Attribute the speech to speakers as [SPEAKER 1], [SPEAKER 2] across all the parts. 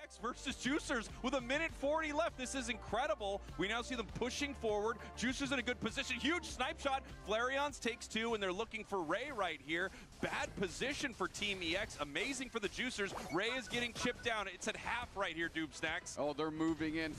[SPEAKER 1] EX versus Juicers with 1:40 left. This is incredible. We now see them pushing forward. Juicers in a good position. Huge snipe shot. Flareons takes 2, and they're looking for Ray right here. Bad position for Team EX. Amazing for the Juicers. Ray is getting chipped down. It's at half right here, Doob Snacks.
[SPEAKER 2] Oh, they're moving in.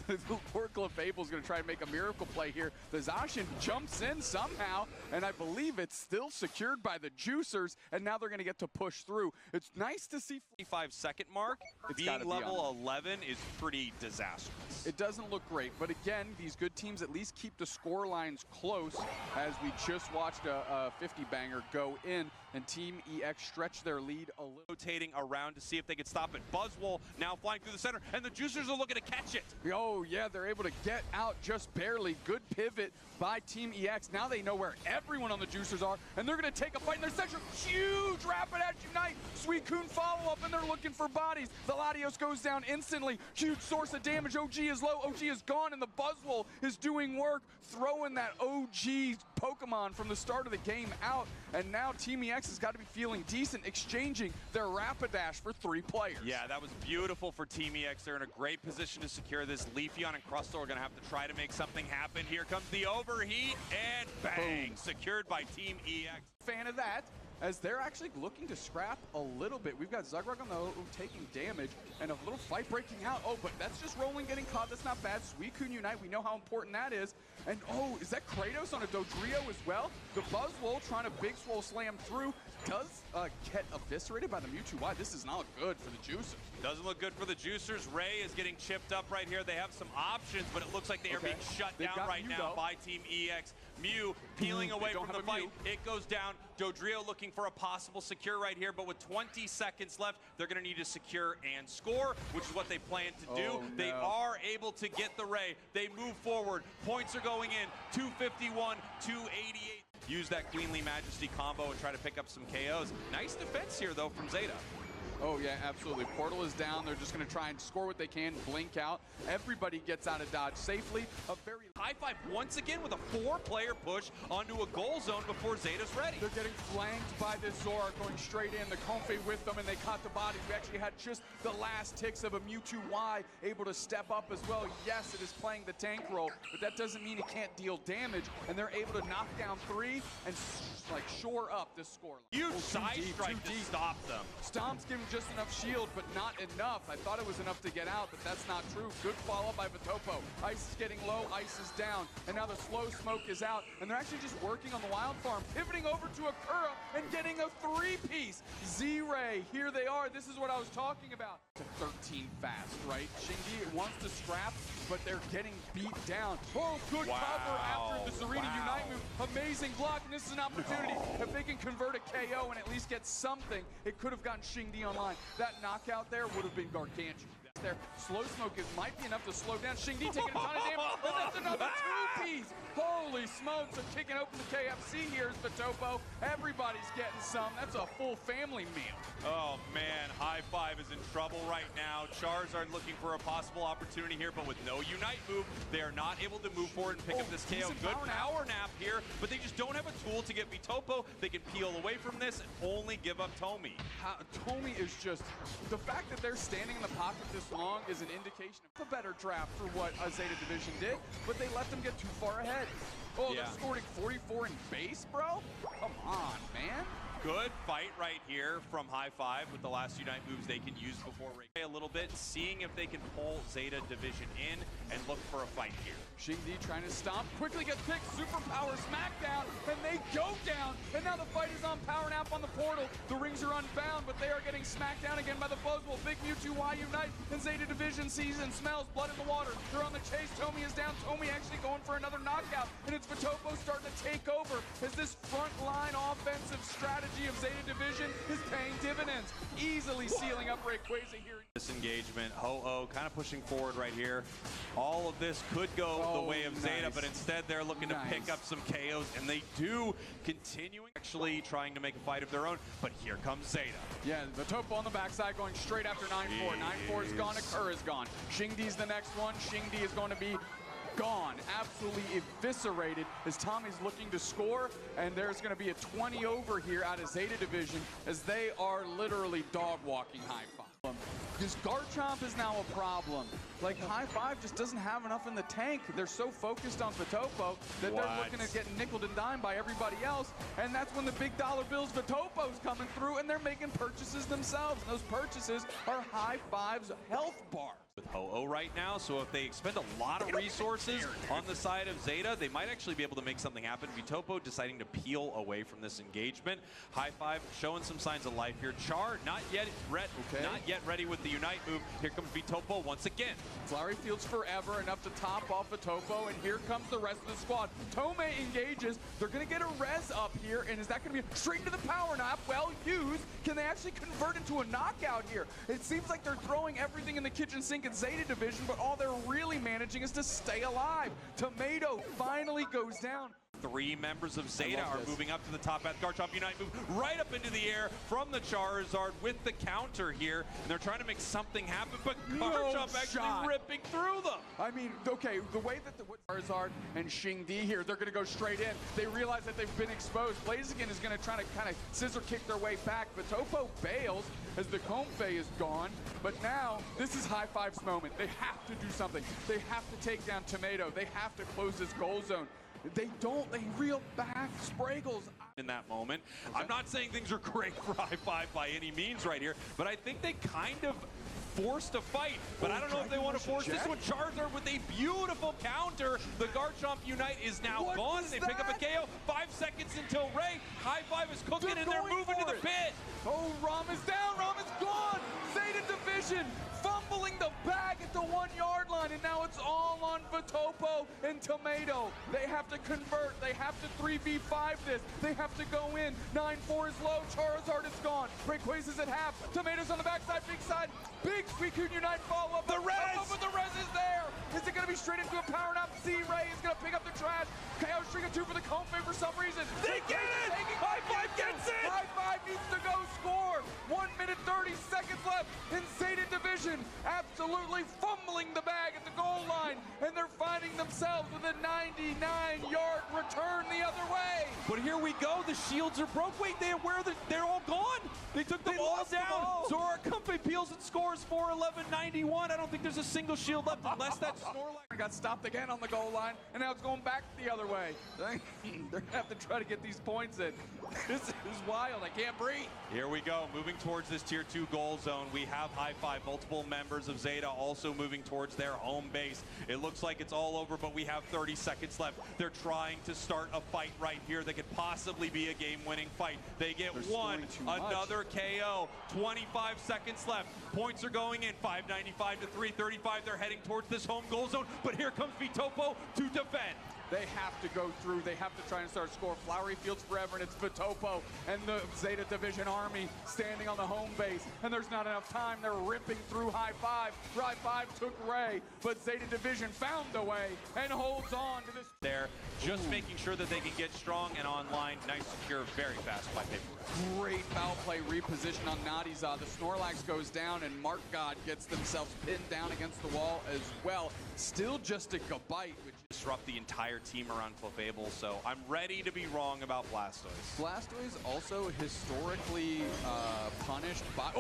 [SPEAKER 2] Poor Clefable's going to try and make a miracle play here. The Zacian jumps in somehow, and I believe it's still secured by the Juicers, and now they're going to get to push through. It's nice to see
[SPEAKER 1] 45-second mark. Being level 11 is pretty disastrous.
[SPEAKER 2] It doesn't look great, but again, these good teams at least keep the score lines close, as we just watched a 50-banger go in, and Team EX stretch their lead a little.
[SPEAKER 1] Rotating around to see if they can stop it. Buzzwole now flying through the center, and the Juicers are looking to catch it.
[SPEAKER 2] Oh, yeah, they're able to get out just barely. Good pivot by Team EX. Now they know where everyone on the Juicers are, and they're going to take a fight in their section. Huge Rapid Dash Unite. Suicune follow-up, and they're looking for bodies. The Latios goes down instantly. Huge source of damage. OG is low. OG is gone, and the Buzzwole is doing work, throwing that OG Pokemon from the start of the game out. And now Team EX has got to be feeling decent, exchanging their Rapidash for 3 players.
[SPEAKER 1] Yeah, that was beautiful for Team EX. They're in a great position to secure this. Leafeon and Crustle are going to have to try to make something happen. Here comes the overheat, and bang!
[SPEAKER 2] Boom.
[SPEAKER 1] Secured by Team EX.
[SPEAKER 2] Fan of that, as they're actually looking to scrap a little bit. We've got Zugrug on the O taking damage, and a little fight breaking out. Oh, but that's just rolling, getting caught. That's not bad. Suicune Unite, we know how important that is. And oh, is that Kratos on a Dodrio as well? The Buzzwole trying to Big Swole slam through. Does get eviscerated by the Mewtwo Y. This is not good for the Juicers.
[SPEAKER 1] Doesn't look good for the Juicers. Ray is getting chipped up right here. They have some options, but it looks like they are being shut down right
[SPEAKER 2] Mew,
[SPEAKER 1] now
[SPEAKER 2] though,
[SPEAKER 1] by Team EX. Mew peeling away from the fight. It goes down. Dodrio looking for a possible secure right here, but with 20 seconds left, they're going to need to secure and score, which is what they plan to do.
[SPEAKER 2] Oh, no.
[SPEAKER 1] They are able to get the Ray. They move forward. Points are going in. 251, 288. Use that Queenly Majesty combo and try to pick up some KOs. Nice defense here, though, from Zeta.
[SPEAKER 2] Oh, yeah, absolutely. Portal is down. They're just going to try and score what they can, blink out. Everybody gets out of dodge safely. A very
[SPEAKER 1] high five once again with a 4-player push onto a goal zone before Zeta's ready.
[SPEAKER 2] They're getting flanked by this Zoroark going straight in. The Comfey with them, and they caught the body. We actually had just the last ticks of a Mewtwo Y able to step up as well. Yes, it is playing the tank role, but that doesn't mean it can't deal damage, and they're able to knock down 3 and like shore up this score.
[SPEAKER 1] Huge side strike to stop them.
[SPEAKER 2] Stomp's giving just enough shield, but not enough. I thought it was enough to get out, but that's not true. Good follow by Vitopo. Ice is getting low, Ice is down, and now the slow smoke is out, and they're actually just working on the wild farm, pivoting over to Akura and getting a 3-piece. Z-Ray, here they are. This is what I was talking about. 13 fast, right? Shingi wants to scrap, but they're getting beat down. Oh, good cover after the Serena Unite move. Amazing block, and this is an opportunity. If they can convert a KO and at least get something, it could have gotten Shingi online. That knockout there would have been gargantuan. There, slow smoke might be enough to slow down Shingi, taking a ton of damage, and that's another 2-piece. Holy smokes, they're kicking open the KFC here is Vitopo. Everybody's getting some. That's a full family meal.
[SPEAKER 1] Oh man, High Five is in trouble right now. Charizard looking for a possible opportunity here, but with no Unite move, they are not able to move forward and pick up this KO. Good power nap here, but they just don't have a tool to get Vitopo. They can peel away from this and only give up Tomi.
[SPEAKER 2] Tomi is just, the fact that they're standing in the pocket this long is an indication of a better draft for what Zeta Division did, but they let them get too far ahead. Oh, they're scoring 44 in base, bro? Come on, man.
[SPEAKER 1] Good fight right here from High Five with the last Unite moves they can use before a little bit, seeing if they can pull Zeta Division in and look for a fight here.
[SPEAKER 2] Xingdi trying to stomp, quickly gets picked, superpower smackdown, and they go down, and now the fight is on power nap on the portal. The rings are unbound, but they are getting smacked down again by the Buzzwole. Big Mewtwo Y Unite, and Zeta Division sees and smells blood in the water. They're on the chase, Tomi is down, Tomi actually going for another knockout, and it's Vitopo starting to take over as this front line offensive strategy of Zeta Division is paying dividends, easily sealing up Rayquaza here.
[SPEAKER 1] Disengagement, Ho-Oh kind of pushing forward right here. All of this could go the way of Zeta, but instead they're looking to pick up some KOs, and they do, continuing actually trying to make a fight of their own, but here comes Zeta.
[SPEAKER 2] Yeah, the Topo on the backside going straight after 9-4. 9-4 is gone, Akura is gone. Xingdi's the next one. Xingdi is going to be gone, absolutely eviscerated as Tommy's looking to score, and there's going to be a 20 over here out of Zeta Division as they are literally dog walking High Five. This Garchomp is now a problem. Like, High Five just doesn't have enough in the tank. They're so focused on Vitopo that they're looking at getting nickeled and dimed by everybody else. And that's when the big dollar bills Vitopo's coming through and they're making purchases themselves. And those purchases are High Five's health bar.
[SPEAKER 1] With Ho-Oh right now, so if they expend a lot of resources on the side of Zeta, they might actually be able to make something happen. Vitopo deciding to peel away from this engagement. High Five showing some signs of life here. Char not yet ready with the Unite move. Here comes Vitopo once again.
[SPEAKER 2] Flowery Fields forever, enough to top off Vitopo, and here comes the rest of the squad. Tome engages. They're going to get a res up here, and is that going to be straight into the power knot? Well used. Can they actually convert into a knockout here? It seems like they're throwing everything in the kitchen sink in Zeta Division, but all they're really managing is to stay alive. Tomato finally goes down.
[SPEAKER 1] 3 members of Zeta are moving up to the top at Garchomp Unite move right up into the air from the Charizard with the counter here. And they're trying to make something happen, but Garchomp actually ripping through them.
[SPEAKER 2] I mean, okay, the way that the Charizard and Xingdi here, they're going to go straight in. They realize that they've been exposed. Blaziken is going to try to kind of scissor kick their way back, but Topo bails as the Comfey is gone. But now, this is High Five's moment. They have to do something. They have to take down Tomato. They have to close this goal zone. They reel back Spraggles
[SPEAKER 1] in that moment. Okay. I'm not saying things are great for High Five by any means right here, but I think they kind of forced a fight, but I don't know if they want to force this one. Charizard with a beautiful counter. The Garchomp Unite is now gone, and they pick up a KO. 5 seconds until Ray. High Five is cooking, and they're moving to the pit.
[SPEAKER 2] Oh, Rom is down. Rom is gone. Zeta Division fumbling the bag at the 1-yard line, and now it's all on Vitopo and Tomato. They have to convert. They have to 3v5 this. They have to go in. 9-4 is low. Charizard is gone. Rayquaza is at half. Tomato's on the backside. Big side. Big Suicune Unite follow-up.
[SPEAKER 1] The res!
[SPEAKER 2] But the res is there. Is it going to be straight into a power nap? Z-Ray is going to pick up the trash. Chaos String 2 for the Comfey for some reason.
[SPEAKER 1] They get it! High Five gets it!
[SPEAKER 2] High Five needs to go score. 1 minute 30 seconds left in Zeta Division. Absolutely fumbling the bag at the goal line, and they're finding themselves with a 99-yard return the other way.
[SPEAKER 1] But here we go. The shields are broke. Wait, they're all gone. They took them all down. Zora Comfey peels and scores 4-11-91. I don't think there's a single shield left unless that Snorlax
[SPEAKER 2] got stopped again on the goal line, and now it's going back the other way. They're going to have to try to get these points in. This is wild. I can't breathe.
[SPEAKER 1] Here we go. Moving towards this Tier 2 goal zone. We have High Five. Multiple members of Zeta also moving towards their home base. It looks like it's all over, but we have 30 seconds left. They're trying to start a fight right here that could possibly be a game-winning fight. They get one, another KO. 25 seconds left. Points are going in. 595 to 335. They're heading towards this home goal zone, but here comes Vitopo to defend.
[SPEAKER 2] They have to go through. They have to try and start a score. Flowery Fields forever, and it's Vitopo and the Zeta Division army standing on the home base. And there's not enough time. They're ripping through High Five. High Five took Ray, but Zeta Division found a way and holds on to this.
[SPEAKER 1] There, just making sure that they can get strong and online. Nice, secure, very fast by Paper.
[SPEAKER 2] Great foul play reposition on Nadiza. The Snorlax goes down, and Mark God gets themselves pinned down against the wall as well. Still just a Gabite, which
[SPEAKER 1] disrupt the entire team around Clefable, so I'm ready to be wrong about Blastoise.
[SPEAKER 2] Blastoise also historically punished by...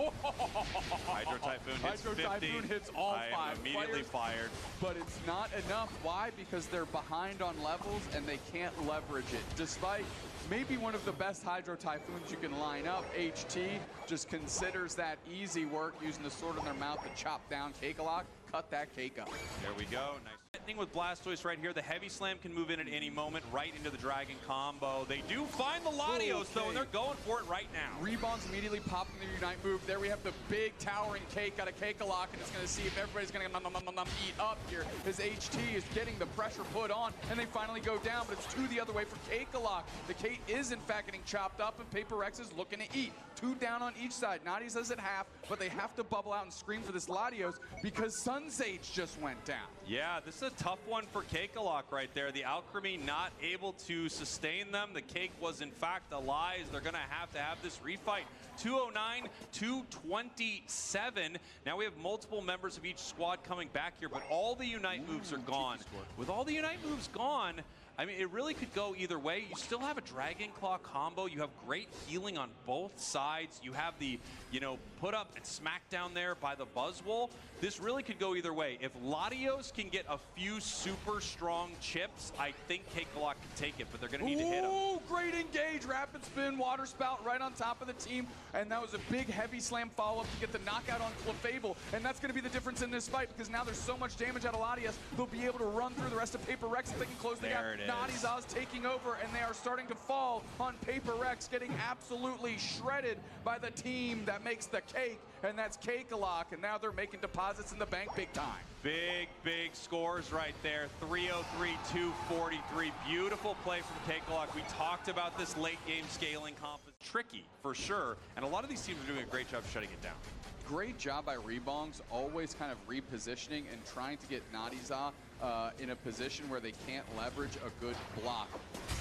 [SPEAKER 1] Hydro Typhoon hits
[SPEAKER 2] Hydro
[SPEAKER 1] 50.
[SPEAKER 2] Typhoon hits all
[SPEAKER 1] I
[SPEAKER 2] five
[SPEAKER 1] am immediately fired.
[SPEAKER 2] But it's not enough. Why? Because they're behind on levels and they can't leverage it. Despite maybe one of the best Hydro Typhoons you can line up, HT just considers that easy work using the sword in their mouth to chop down Cakekalok. Cut that cake up.
[SPEAKER 1] There we go. Nice. Thing with Blastoise right here, the Heavy Slam can move in at any moment right into the Dragon combo. They do find the Latios though, and they're going for it right now.
[SPEAKER 2] Rebounds immediately popping the Unite move. There we have the big towering cake out of Cakekalok, and it's going to see if everybody's going to eat up here. As HT is getting the pressure put on, and they finally go down, but it's 2 the other way for Cakekalok. The Kate is in fact getting chopped up, and Paper Rex is looking to eat. 2 down on each side. Nadi says at half, but they have to bubble out and scream for this Latios because Sunsage just went down.
[SPEAKER 1] Yeah, this is a tough one for Cakekalok right there. The Alchemy not able to sustain them. The Cake was in fact a lie. They're going to have this refight. 209, 227. Now we have multiple members of each squad coming back here, but all the Unite moves are gone. With all the Unite moves gone, I mean, it really could go either way. You still have a Dragon Claw combo. You have great healing on both sides. You have the, put up and smack down there by the Buzzwole. This really could go either way. If Latios can get a few super strong chips, I think Cakekalok can take it, but they're going to need to hit him.
[SPEAKER 2] Oh, great engage. Rapid spin, water spout right on top of the team. And that was a big heavy slam follow-up to get the knockout on Clefable. And that's going to be the difference in this fight because now there's so much damage out of Latios, they'll be able to run through the rest of Paper Rex if they can close the gap. Nadiza's taking over, and they are starting to fall on Paper Rex, getting absolutely shredded by the team that makes the cake, and that's Cakekalok, and now they're making deposits in the bank big time.
[SPEAKER 1] Big scores right there. 303-243. Beautiful play from Cakekalok. We talked about this late game scaling comp. Tricky for sure, and a lot of these teams are doing a great job shutting it down.
[SPEAKER 2] Great job by Rebongs, always kind of repositioning and trying to get Nadiza in a position where they can't leverage a good block.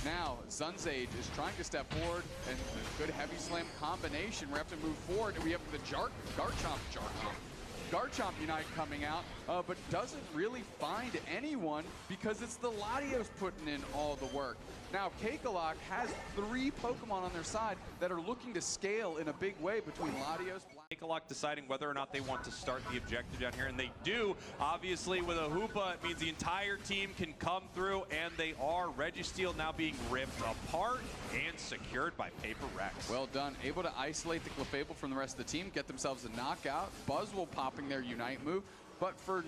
[SPEAKER 2] Now, Zunzage is trying to step forward, and a good heavy slam combination. We have to move forward, and we have the Garchomp Unite coming out, but doesn't really find anyone because it's the Latios putting in all the work. Now, Cakekalok has 3 Pokemon on their side that are looking to scale in a big way between Latios,
[SPEAKER 1] Cakekalok deciding whether or not they want to start the objective down here, and they do. Obviously, with a Hoopa, it means the entire team can come through, and they are. Registeel now being ripped apart and secured by Paper Rex.
[SPEAKER 2] Well done. Able to isolate the Clefable from the rest of the team, get themselves a knockout. Buzzwole popping their Unite move. But for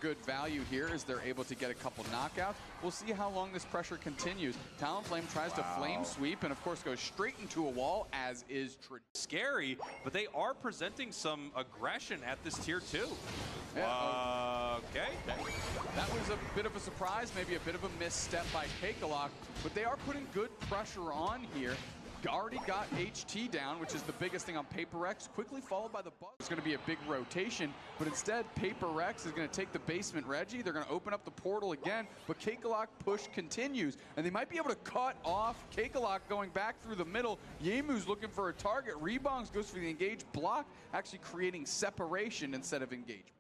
[SPEAKER 2] good value here is they're able to get a couple knockouts. We'll see how long this pressure continues. Talonflame tries to flame sweep and of course goes straight into a wall, as is
[SPEAKER 1] scary, but they are presenting some aggression at this tier 2.
[SPEAKER 2] Yeah,
[SPEAKER 1] okay.
[SPEAKER 2] That was a bit of a surprise, maybe a bit of a misstep by Cakekalok, but they are putting good pressure on here. Already got HT down, which is the biggest thing on Paper Rex, quickly followed by the Buzz. It's going to be a big rotation, but instead Paper Rex is going to take the basement Reggie. They're going to open up the portal again, but Cakekalok push continues, and they might be able to cut off Cakekalok going back through the middle. Yemu's looking for a target. Rebongs goes for the engage block, actually creating separation instead of engagement.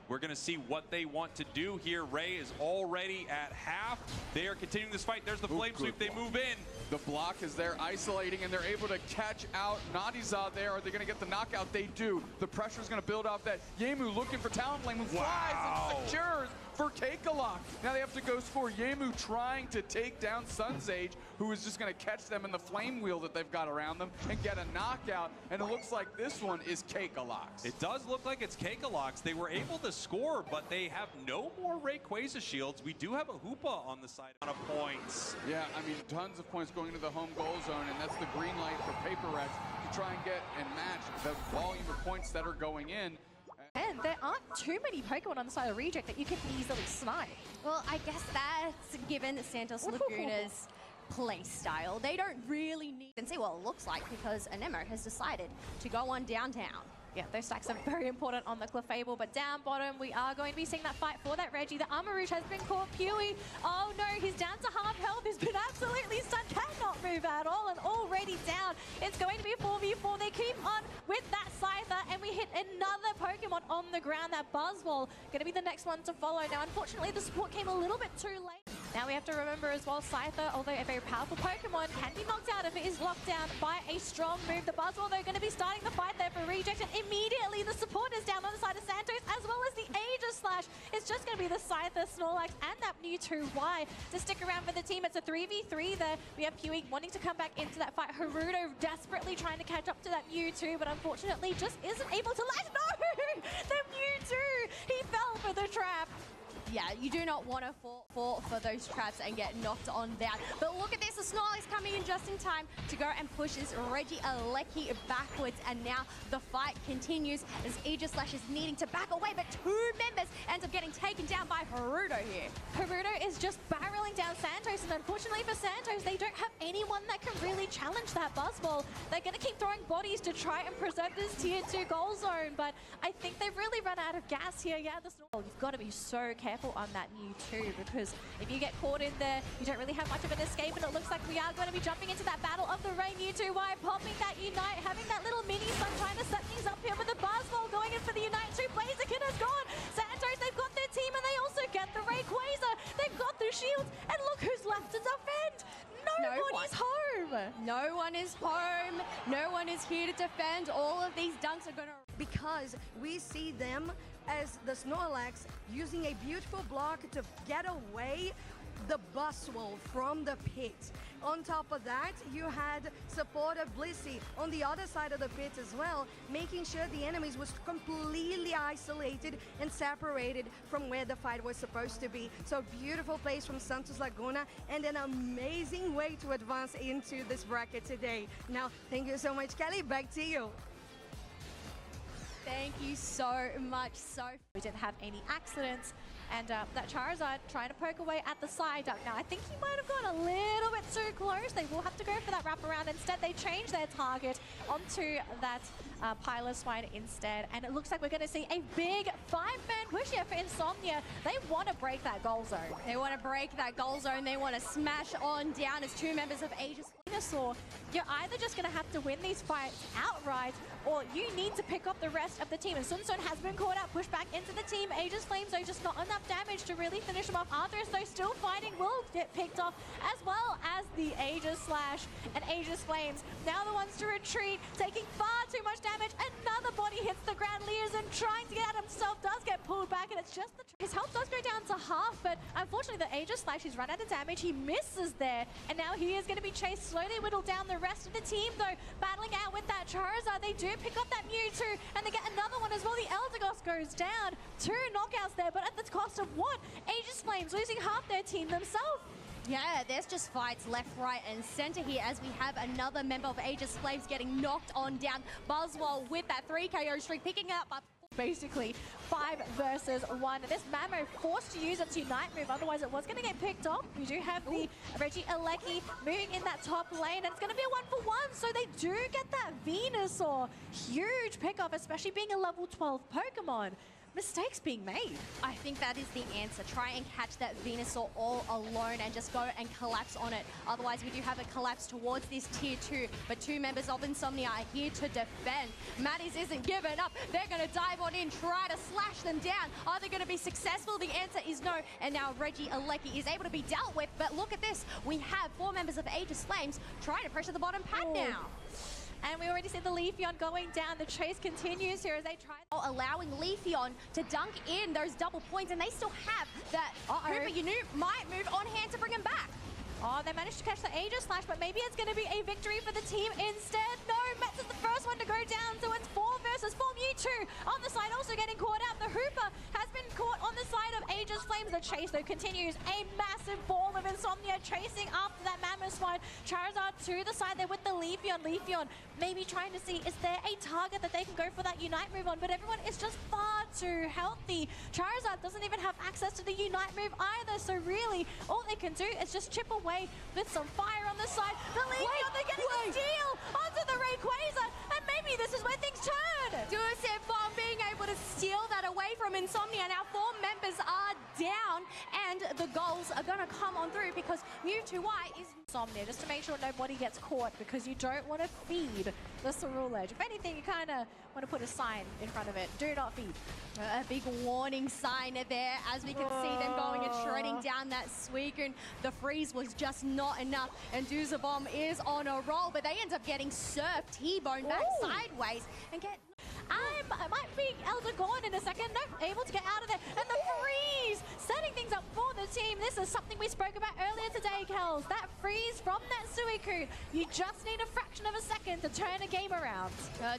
[SPEAKER 1] We're going to see what they want to do here. Ray is already at half. They are continuing this fight. There's the flame sweep. They move in.
[SPEAKER 2] The block is there isolating, and they're able to catch out Nadiza there. Are they going to get the knockout? They do. The pressure is going to build off that. Yemu looking for Talonflame, who flies and secures for Cakekalok. Now they have to go score. Yemu trying to take down Sunzage, who is just going to catch them in the flame wheel that they've got around them and get a knockout. And it looks like this one is Cakekalok's.
[SPEAKER 1] It does look like it's Cakekalok's. They were able to score, but they have no more Rayquaza shields. We do have a Hoopa on the side of points.
[SPEAKER 2] Yeah, I mean, tons of points going into the home goal zone, and that's the green light for Paper Rex to try and get and match the volume of points that are going in.
[SPEAKER 3] And there aren't too many Pokemon on the side of Reject that you can easily snipe.
[SPEAKER 4] Well, I guess that's given Santos Laguna's play style. They don't really need to see what it looks like because Anemo has decided to go on downtown.
[SPEAKER 3] Yeah, those stacks are very important on the Clefable, but down bottom, we are going to be seeing that fight for that Reggie. The Armarouge has been caught. Pewee, oh no, he's down to half health. He's been absolutely stunned, cannot move at all, and already down. It's going to be a 4v4. They keep on with that Scyther, and we hit another Pokemon on the ground. That Buzzwole going to be the next one to follow. Now, unfortunately, the support came a little bit too late. Now we have to remember as well, Scyther, although a very powerful Pokemon, can be knocked out if it is locked down by a strong move. The Buzzwole, they're going to be starting the fight there for Reject, and immediately the support is down on the side of Santos, as well as the Aegis Slash. It's just going to be the Scyther, Snorlax, and that Mewtwo-Y to stick around for the team. It's a 3v3 there. We have Pewee wanting to come back into that fight. Haruto desperately trying to catch up to that Mewtwo, but unfortunately just isn't able to latch. No! The Mewtwo! He fell for the trap.
[SPEAKER 4] Yeah, you do not want to fall for those traps and get knocked on that. But look at this, the Snorlax coming in just in time to go and pushes Reggie Alecki backwards. And now the fight continues as Aegis Slash is needing to back away, but 2 members end up getting taken down by Haruto here.
[SPEAKER 3] Haruto is just barreling down Santos, and unfortunately for Santos, they don't have anyone that can really challenge that Buzzwole. They're going to keep throwing bodies to try and preserve this tier 2 goal zone, but I think they've really run out of gas here. Yeah, you've got to be so careful on that Mewtwo, because if you get caught in there, you don't really have much of an escape, and it looks like we are going to be jumping into that battle of the Ray Mewtwo-Y, popping that Unite, having that little mini sun trying to set things up here with the Buzzwole going in for the Unite 2. Blaziken has gone. Santos, they've got their team, and they also get the Rayquaza. They've got the shields, and look who's left to defend. Nobody's home.
[SPEAKER 4] No one is home. No one is here to defend. All of these dunks are gonna...
[SPEAKER 5] Because we see them as the Snorlax using a beautiful block to get away the Buswell from the pit. On top of that, you had support of Blissey on the other side of the pit as well, making sure the enemies was completely isolated and separated from where the fight was supposed to be. So beautiful plays from Santos Laguna and an amazing way to advance into this bracket today. Now, thank you so much, Kelly. Back to you.
[SPEAKER 4] Thank you so much.
[SPEAKER 3] We didn't have any accidents. And that Charizard trying to poke away at the side duck. Now, I think he might have gone a little bit too close. They will have to go for that wraparound. Instead, they change their target onto that Piloswine instead. And it looks like we're going to see a big 5-man push here for Insomnia. They want to break that goal zone.
[SPEAKER 4] They want to break that goal zone. They want to smash on down as two members of Aegis.
[SPEAKER 3] Venusaur, you're either just going to have to win these fights outright, or you need to pick up the rest of the team. And Sun has been caught out, pushed back into the team. Aegis Flames, though, just not enough damage to really finish him off. Arthurs, though, still fighting, will get picked off, as well as the Aegis Slash and Aegis Flames. Now the ones to retreat, taking far too much damage. Another body hits the ground. Liaison trying to get out himself, does get pulled back, and it's just his health does go down to half, but unfortunately the Aegis Slash, he's run out of damage. He misses there, and now he is going to be chased, slowly whittled down. The rest of the team, though, battling out with that Charizard. They do pick up that Mewtwo, and they get another one as well. The Eldegoss goes down. 2 knockouts there, but at the cost of what? Aegis Flames losing half their team themselves.
[SPEAKER 4] Yeah, there's just fights left, right, and center here as we have another member of Aegis Flames getting knocked on down. Buzzwole with that 3 KO streak, picking up
[SPEAKER 3] basically 5 versus 1. This Mamo forced to use its Unite move, otherwise it was going to get picked off. We do have the Reggie Alecki moving in that top lane, and it's going to be a 1-for-1, so they do get that Venusaur. Huge pickoff, especially being a level 12 Pokemon. Mistakes being made.
[SPEAKER 4] I think that is the answer. Try and catch that Venusaur all alone and just go and collapse on it. Otherwise, we do have a collapse towards this tier 2, but 2 members of Insomnia are here to defend. Matties isn't giving up. They're going to dive on in, try to slash them down. Are they going to be successful? The answer is no. And now Reggie Alecki is able to be dealt with, but look at this. We have 4 members of Aegis Flames trying to pressure the bottom pad now.
[SPEAKER 3] And we already see the Leafeon going down. The chase continues here as they try.
[SPEAKER 4] Allowing Leafeon to dunk in those double points, and they still have that Hooper might move on hand to bring him back.
[SPEAKER 3] Oh, they managed to catch the Aegis Slash, but maybe it's going to be a victory for the team instead. No, Mets is the first one to go down, so it's 4 versus 4. Mewtwo on the side also getting caught out. The Hooper has been caught on the side of Aegis Flames. The chase, though, continues. A massive ball of Insomnia chasing after that Mammoth. Charizard to the side there with the Leafeon. Leafeon maybe trying to see, is there a target that they can go for that Unite move on? But everyone is just far too healthy. Charizard doesn't even have access to the Unite move either, so really, all they can do is just chip away with some fire on the side. The Leafeon, they're getting the steal onto the Rayquaza, and maybe this is where things turn.
[SPEAKER 4] Duasif Bomb being able to steal that away from Insomnia. Now 4 members are down, and the goals are going to come on through because Mewtwo is
[SPEAKER 3] Insomnia, just to make sure nobody gets caught, because you don't want to feed the Cerulege. If anything, you kind of want to put a sign in front of it. Do not feed.
[SPEAKER 4] A big warning sign there as we can see them going and shredding down that Suicune. The freeze was just not enough, and Duzabomb is on a roll, but they end up getting surfed, T-bone back sideways, and get...
[SPEAKER 3] I might be Elder gone in a second. No, able to get out of there. And the freeze, setting things up for the team. This is something we spoke about earlier today, Kels. That freeze from that Suicune. You just need a fraction of a second to turn a game around.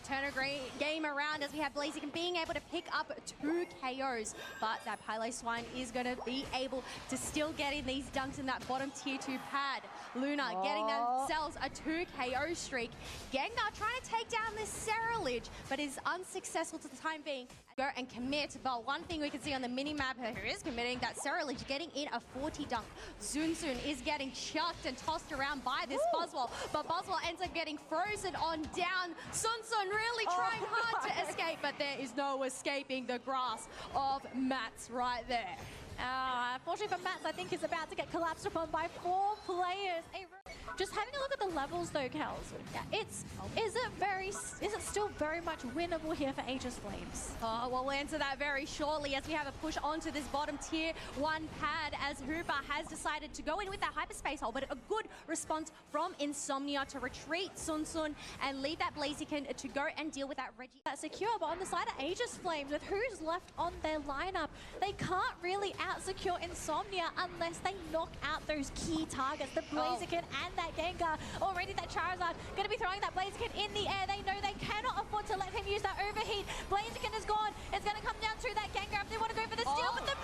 [SPEAKER 4] Turn a game around as we have Blaziken being able to pick up 2 KOs. But that Piloswine is going to be able to still get in these dunks in that bottom tier 2 pad. Luna getting themselves a 2 KO streak. Gengar trying to take down this Cerulege, but is unsuccessful to the time being. Go and commit, but one thing we can see on the mini-map who is committing, that Cerulege getting in a 40 dunk. Zunzun is getting chucked and tossed around by this Buzzwole, but Buzzwole ends up getting frozen on down. Zunzun really trying hard to escape, but there is no escaping the grasp of Mats right there.
[SPEAKER 3] Unfortunately for Mats, I think he's about to get collapsed upon by 4 players. Just having a look at the levels though, Kels, is it still very much winnable here for Aegis Flames?
[SPEAKER 4] Oh, well, we'll answer that very shortly as we have a push onto this bottom tier 1 pad as Hooper has decided to go in with that hyperspace hole, but a good response from Insomnia to retreat Sun and leave that Blaziken to go and deal with that Reggie.
[SPEAKER 3] That's secure, but on the side of Aegis Flames, with who's left on their lineup, they can't really out-secure Insomnia unless they knock out those key targets, the Blaziken and that Gengar. Already that Charizard going to be throwing that Blaziken in the air. They know they cannot afford to let him use that overheat. Blaziken is gone. It's going to come down to that Gengar if they want to go for the steal, but the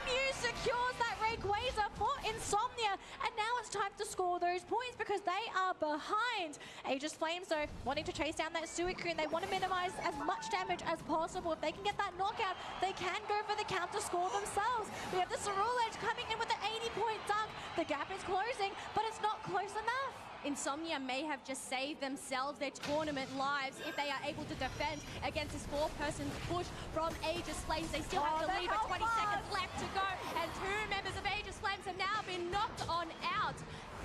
[SPEAKER 3] Mew secures that Rayquaza for Insomnia, and now it's time to score those points because they are behind. Aegis Flames, though, wanting to chase down that Suicune. They want to minimize as much damage as possible. If they can get that knockout, they can go for the counter score themselves. We have the Ceruledge coming in with an 80-point dunk. The gap is closing, but it's not close enough.
[SPEAKER 4] Insomnia may have just saved themselves their tournament lives if they are able to defend against this 4-person push from Aegis Flames. They still have the lead, but 20 seconds left to go, and 2 members of Aegis Flames have now been knocked on out.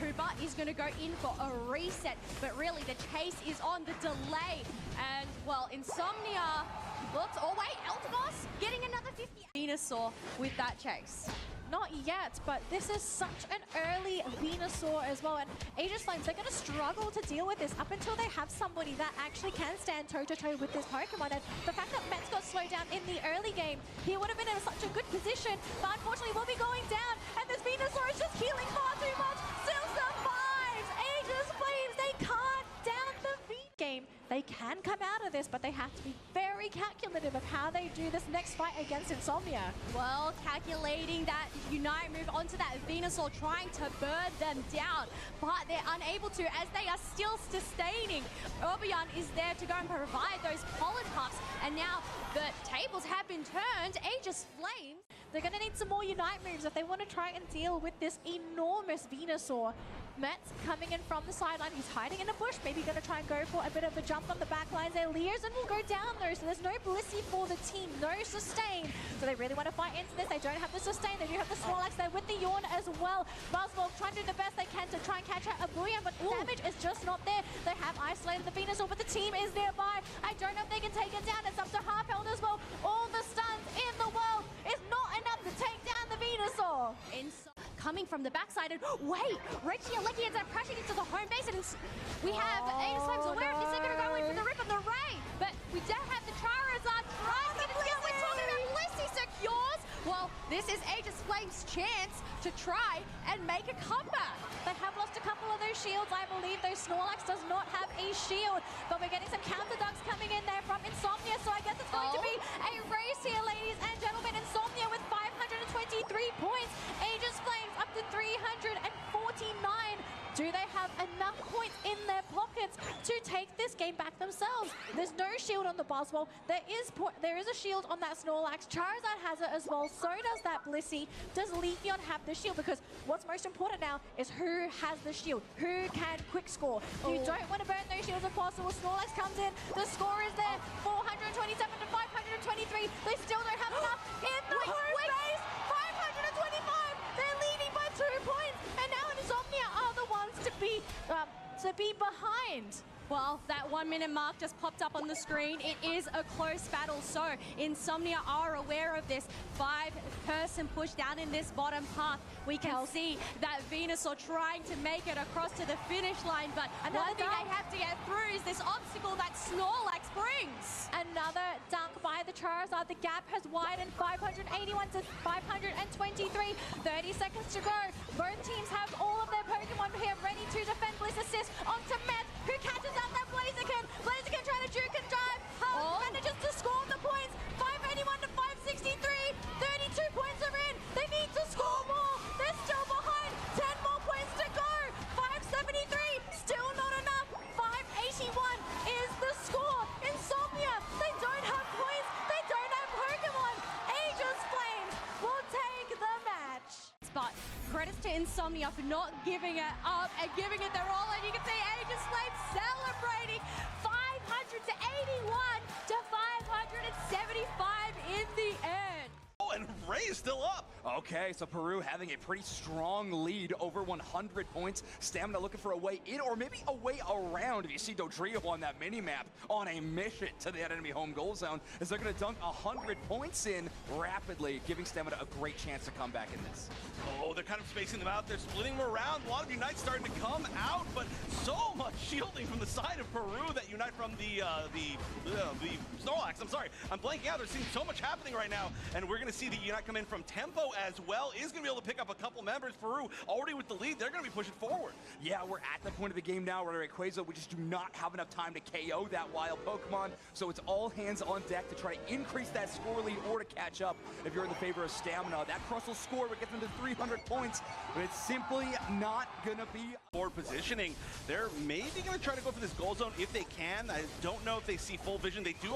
[SPEAKER 4] Hooper is going to go in for a reset, but really the chase is on the delay. And, well, Insomnia looks... Oh, wait, Eltavos getting another 50. Venusaur with that chase.
[SPEAKER 3] Not yet, but this is such an early Venusaur as well. And Aegis Flames, they're going to struggle to deal with this up until they have somebody that actually can stand toe-to-toe with this Pokemon. And the fact that Mets got slowed down in the early game, he would have been in such a good position, but unfortunately will be going down. And this Venusaur is just healing far too much. Still survives! Aegis Flames, they can't down the V game. They can come out of this, but they have to be very calculative of how they do this next fight against Insomnia.
[SPEAKER 4] Well, calculating that Unite move onto that Venusaur, trying to burn them down, but they're unable to as they are still sustaining. Urbion is there to go and provide those pollen puffs, and now the tables have been turned. Aegis Flames,
[SPEAKER 3] they're going to need some more Unite moves if they want to try and deal with this enormous Venusaur. Mets coming in from the sideline. He's hiding in a bush. Maybe going to try and go for a bit of a jump on the back lines there. Learson will go down though, so there's no Blissey for the team. No sustain. So they really want to fight into this. They don't have the sustain. They do have the Snorlax there with the Yawn as well. Buzzwole trying to do the best they can to try and catch out a Booyah, but damage is just not there. They have isolated the Venusaur, but the team is nearby. I don't know if they can take it down. It's up to Harpeld as well. All the stuns in the world is not enough to take down the Venusaur.
[SPEAKER 4] Coming from the backside, and wait, Reggie Alecki ends up crashing into the home base, and we have Aegis Flames aware of this. They're going to go in for the rip of the Ray, but we don't have the Charizard trying to get it down. We're talking about Blissey secures. Well, this is Aegis Flames' chance to try and make a comeback.
[SPEAKER 3] They have lost a couple of those shields. I believe those Snorlax does not have a shield, but we're getting some counter dunks coming in there from Insomnia, so I guess it's going to be a race here, ladies and gentlemen. Insomnia with 523 points. Aegis Flames up to 349. Do they have enough points in their pockets to take this game back themselves? There's no shield on the Buzzwole. There is a shield on that Snorlax. Charizard has it as well. So does that Blissey. Does Leafeon have the shield? Because what's most important now is who has the shield. Who can quick score? You don't want to burn those shields if possible. Snorlax comes in. The score is there. 427 to 523. They still don't have enough in the home base. 525. They're leading by 2 points. And now Insomnia are the ones to be behind.
[SPEAKER 4] Well, that 1 minute mark just popped up on the screen. It is a close battle, so Insomnia are aware of this 5-person push down in this bottom path. We can see that Venusaur trying to make it across to the finish line, but one thing they have to get through is this obstacle that Snorlax brings.
[SPEAKER 3] Another dunk by the Charizard. The gap has widened 581 to 523. 30 seconds to go. Both teams have all of their Pokemon here ready to defend. Bliss assist onto Mets, who catches out that Blaziken. Blaziken trying to juke and drive. Manages to score the points. 581 to 563. 32 points are in. They need to score more. They're still behind. 10 more points to go. 573. Still not enough. 581 is the score. Insomnia, they don't have points. They don't have Pokemon. Aegis Flames will take the match.
[SPEAKER 4] But credits to Insomnia for not giving it up and giving it their all. And you can see Aegis Flames celebrating 500 to 81 to 575 in the end.
[SPEAKER 1] Oh, and Ray's still up.
[SPEAKER 6] Okay, so Peru having a pretty strong lead, over 100 points. Stamina looking for a way in, or maybe a way around. If you see Dodrio on that mini-map on a mission to the enemy home goal zone, as they're going to dunk 100 points in rapidly, giving Stamina a great chance to come back in this.
[SPEAKER 7] Oh, they're kind of spacing them out. They're splitting them around. A lot of Unite starting to come out, but so much shielding from the side of Peru that Unite from the Snorlax. I'm sorry, I'm blanking out. There's seeing so much happening right now, and we're going to see the Unite come in from Tempo as well. Is going to be able to pick up a couple members. Peru already with the lead. They're going to be pushing forward.
[SPEAKER 6] Yeah, we're at the point of the game now where Rayquaza, we just do not have enough time to KO that wild Pokemon, so it's all hands on deck to try to increase that score lead or to catch up if you're in the favor of Stamina. That crush will score, but get them to 300 points, but it's simply not going to be
[SPEAKER 7] Forward positioning. They're maybe going to try to go for this goal zone if they can. I don't know if they see full vision. They do,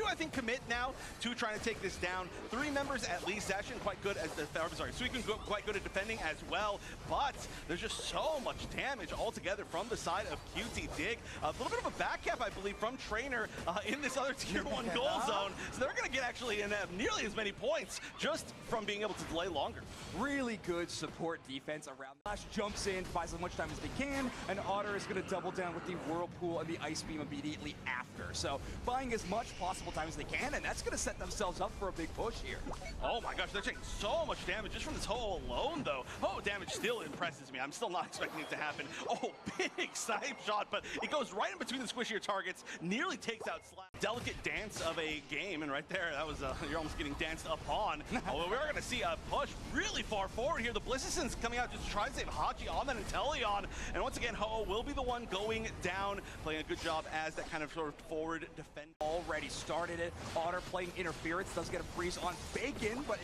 [SPEAKER 7] I think, commit now to trying to take this down. 3 members at least. Zashin quite good as Suicune quite good at defending as well, but there's just so much damage altogether from the side of QT Dig. A little bit of a back cap, I believe, from Trainer in this other tier 1 goal zone. So they're going to get actually in nearly as many points just from being able to delay longer.
[SPEAKER 6] Really good support defense around. Flash jumps in, buys as much time as they can, and Otter is going to double down with the Whirlpool and the Ice Beam immediately after. So buying as much possible time as they can, and that's going to set themselves up for a big push here.
[SPEAKER 7] Oh my gosh, they're taking so much damage just from this hole alone, though. Oh, damage still impresses me. I'm still not expecting it to happen. Oh, big snipe shot, but it goes right in between the squishier targets, nearly takes out Slash. Delicate dance of a game, and right there, that was, you're almost getting danced upon. Although we are going to see a push really far forward here. The Blissisons coming out just to try and save Hachi on that Inteleon, and once again, Ho will be the one going down, playing a good job as that kind of sort of forward defend.
[SPEAKER 6] Already started it. Otter playing interference, does get a freeze on Bacon, but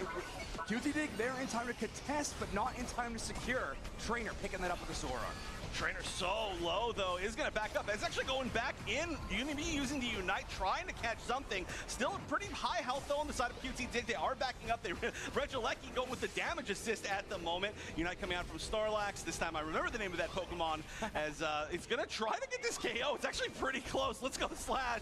[SPEAKER 6] QT Dig there in time to contest, but not in time to secure. Trainer picking that up with the Zora.
[SPEAKER 7] Trainer so low, though, is going to back up. It's actually going back in. Unity using the Unite, trying to catch something. Still a pretty high health, though, on the side of QT Dig. They are backing up. Regieleki going with the damage assist at the moment. Unite coming out from Snorlax. This time I remember the name of that Pokemon, as it's going to try to get this KO. It's actually pretty close. Let's go Slash,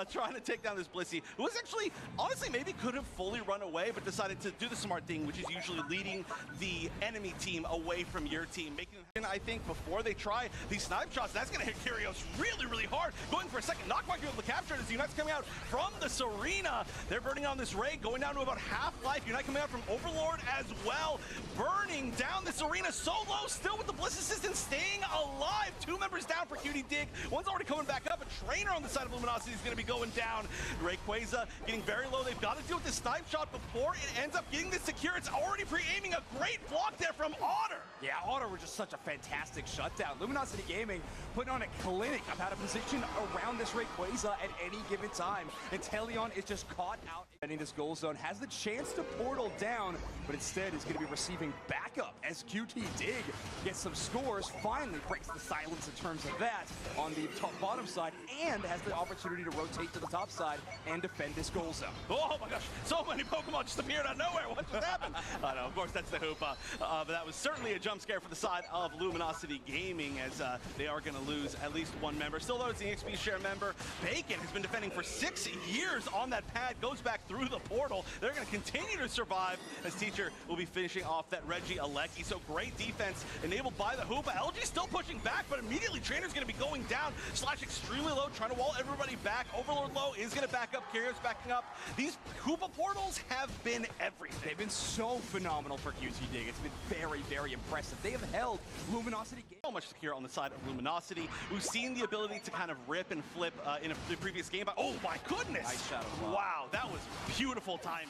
[SPEAKER 7] trying to take down this Blissey, who was actually, honestly, maybe could have fully run away, but decided to do the smart thing, which is usually leading the enemy team away from your team. Making them, I think, before they try these snipe shots. That's going to hit Kyrios really, really hard. Going for a second knock, might be able to capture it as Unite's coming out from the Serena. They're burning on this Ray, going down to about half life. Unite coming out from Overlord as well. Burning down this arena so low, still with the Bliss Assistant staying alive. 2 members down for QT Dig. One's already coming back up. A Trainer on the side of Luminosity is going to be going down. Rayquaza getting very low. They've got to deal with this snipe shot before it ends up getting this secure. It's already pre-aiming. A great block there from Otter.
[SPEAKER 6] Yeah, Otter was just such a fantastic shutdown. Luminosity Gaming putting on a clinic of how to position around this Rayquaza at any given time. And Inteleon is just caught out in this goal zone, has the chance to portal down, but instead is going to be receiving backup as QT Dig gets some scores, finally breaks the silence in terms of that on the bottom side, and has the opportunity to rotate to the top side and defend this goal zone.
[SPEAKER 7] Oh my gosh, so many Pokemon just appeared out of nowhere. What just happened? I know, of course, that's the Hoopa. But that was certainly a jump scare for the side of Luminosity Gaming, as they are going to lose at least 1 member. Still though, it's the XP share member. Bacon has been defending for 6 years on that pad, goes back through the portal. They're going to continue to survive as Teacher will be finishing off that Regieleki. So great defense enabled by the Hoopa. LG still pushing back, but immediately Trainer's going to be going down. Slash extremely low, trying to wall everybody back. Overlord low is going to back up. Kyrios backing up. These Hoopa portals have been everything.
[SPEAKER 6] They've been so phenomenal for QT Dig. It's been very, very impressive. They have held Luminosity Gaming
[SPEAKER 7] so much secure on the side of Luminosity. We've seen the ability to kind of rip and flip in the previous game. But oh my goodness!
[SPEAKER 6] Nice shadow.
[SPEAKER 7] Wow, that was beautiful timing.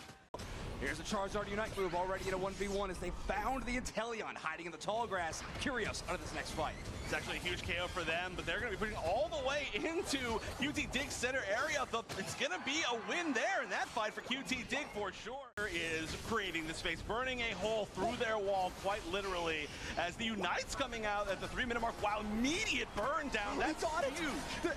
[SPEAKER 6] Here's a Charizard Unite move already in a 1v1 as they found the Inteleon hiding in the tall grass. Curious out of this next fight.
[SPEAKER 7] It's actually a huge KO for them, but they're going to be pushing all the way into QT Dig's center area. It's going to be a win there in that fight for QT Dig for sure. Is creating the space, burning a hole through their wall quite literally as the Unite's coming out at the 3-minute mark. Wow, immediate burn down. That's huge.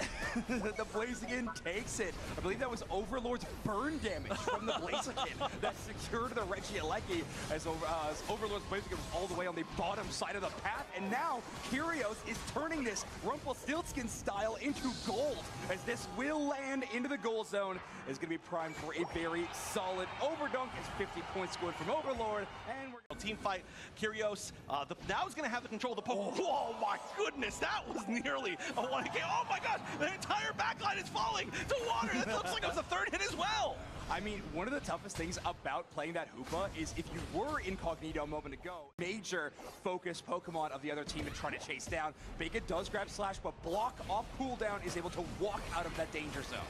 [SPEAKER 6] The Blaziken takes it. I believe that was Overlord's burn damage from the Blaziken that secured the Regieleki as Overlord's Blaziken was all the way on the bottom side of the path. And now Kyrios is turning this Rumpelstiltskin style into gold, as this will land into the goal zone. Is going to be primed for a very solid overdunk. As 50 points scored from Overlord, and we're
[SPEAKER 7] Team fight, Kyrios, now is going to have the control of the poke. Oh my goodness, that was nearly a 1K. Oh my gosh, the entire backline is falling to water. That looks like it was a third hit as well.
[SPEAKER 6] I mean, one of the toughest things about playing that Hoopa is if you were incognito a moment ago, major focus Pokemon of the other team and trying to chase down. Bacon does grab Slash, but block off cooldown is able to walk out of that danger zone.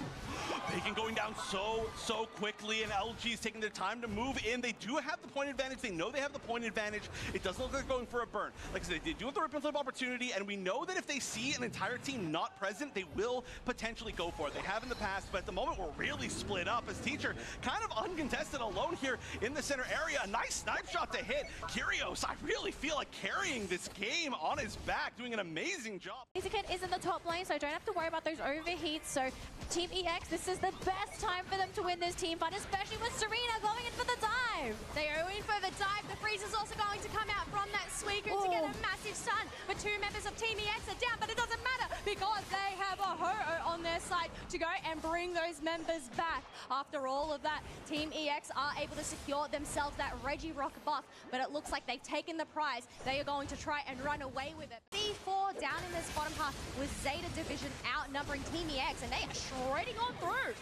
[SPEAKER 7] Bacon going down so quickly, and LG is taking their time to move in. They do have the point advantage. They know they have the point advantage. It doesn't look like they're going for a burn. Like I said, they do have the rip and flip opportunity, and we know that if they see an entire team not present, they will potentially go for it. They have in the past, but at the moment we're really split up as Teacher kind of uncontested alone here in the center area. A nice snipe shot to hit. Kyrios, I really feel like carrying this game on his back, doing an amazing job.
[SPEAKER 3] Blaziken is in the top lane, so don't have to worry about those overheats. So Team EX, this is the best time for them to win this team fight, especially with Serena going in for the dive.
[SPEAKER 4] They are in for the dive. The freeze is also going to come out from that Suicune to get a massive stun. But two members of Team EX are down, but it doesn't matter because they have a Ho-Oh on their side to go and bring those members back. After all of that, Team EX are able to secure themselves that Regirock buff, but it looks like they've taken the prize. They are going to try and run away with it. C4 down in this bottom half with Zeta Division outnumbering Team EX, and they are shredding on through.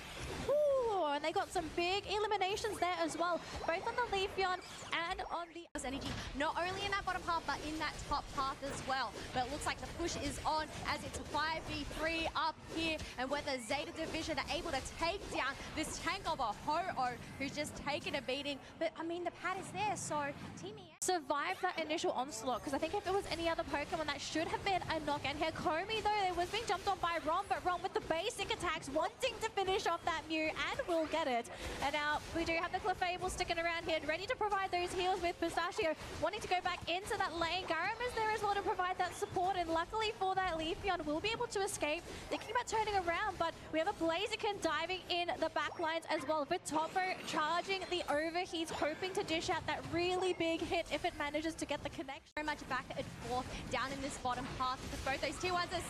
[SPEAKER 3] Ooh, and they got some big eliminations there as well, both on the Leafeon and on the
[SPEAKER 4] Energy, not only in that bottom half, but in that top half as well. But it looks like the push is on as it's 5v3 up here, and whether Zeta Division are able to take down this tank of a Ho-Oh who's just taken a beating. But I mean, the pad is there, so Team EX
[SPEAKER 3] survived that initial onslaught, because I think if it was any other Pokemon, that should have been a knock-in here. Komi, though, it was being jumped on by Ron, but Ron with the basic attacks, wanting to finish off that Mew, and will get it. And now we do have the Clefable sticking around here, ready to provide those heals with Pistachio, wanting to go back into that lane. Garam is there as well to provide that support, and luckily for that, Leafeon will be able to escape. Thinking about turning around, but we have a Blaziken diving in the back lines as well. Vitopo charging the overheats, hoping to dish out that really big hit if it manages to get the connection.
[SPEAKER 4] Very much back and forth down in this bottom half because both those tier ones are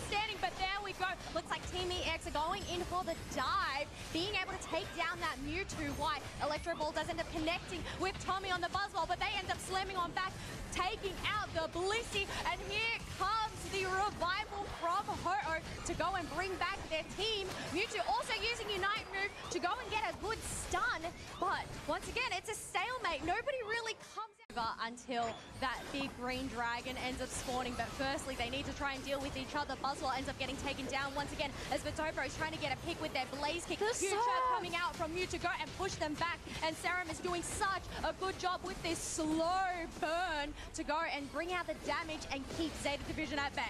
[SPEAKER 4] standing, but there we go. Looks like Team EX are going in for the dive, being able to take down that Mewtwo. Why? Electro Ball does end up connecting with Tommy on the Buzzwole, but they end up slamming on back, taking out the Blissey, and here comes the revival from Ho-Oh to go and bring back their team. Mewtwo also using Unite move to go and get a good stun, but once again, it's a stalemate. Nobody really comes over until that big green dragon ends up spawning, but firstly, they need to try and deal with each other. Buzzwole ends up getting taken down once again as Vitopo is trying to get a pick with their Blaze Kick. Future coming out from Mew to go and push them back, and Serum is doing such a good job with this slow burn to go and bring out the damage and keep Zeta Division at bay.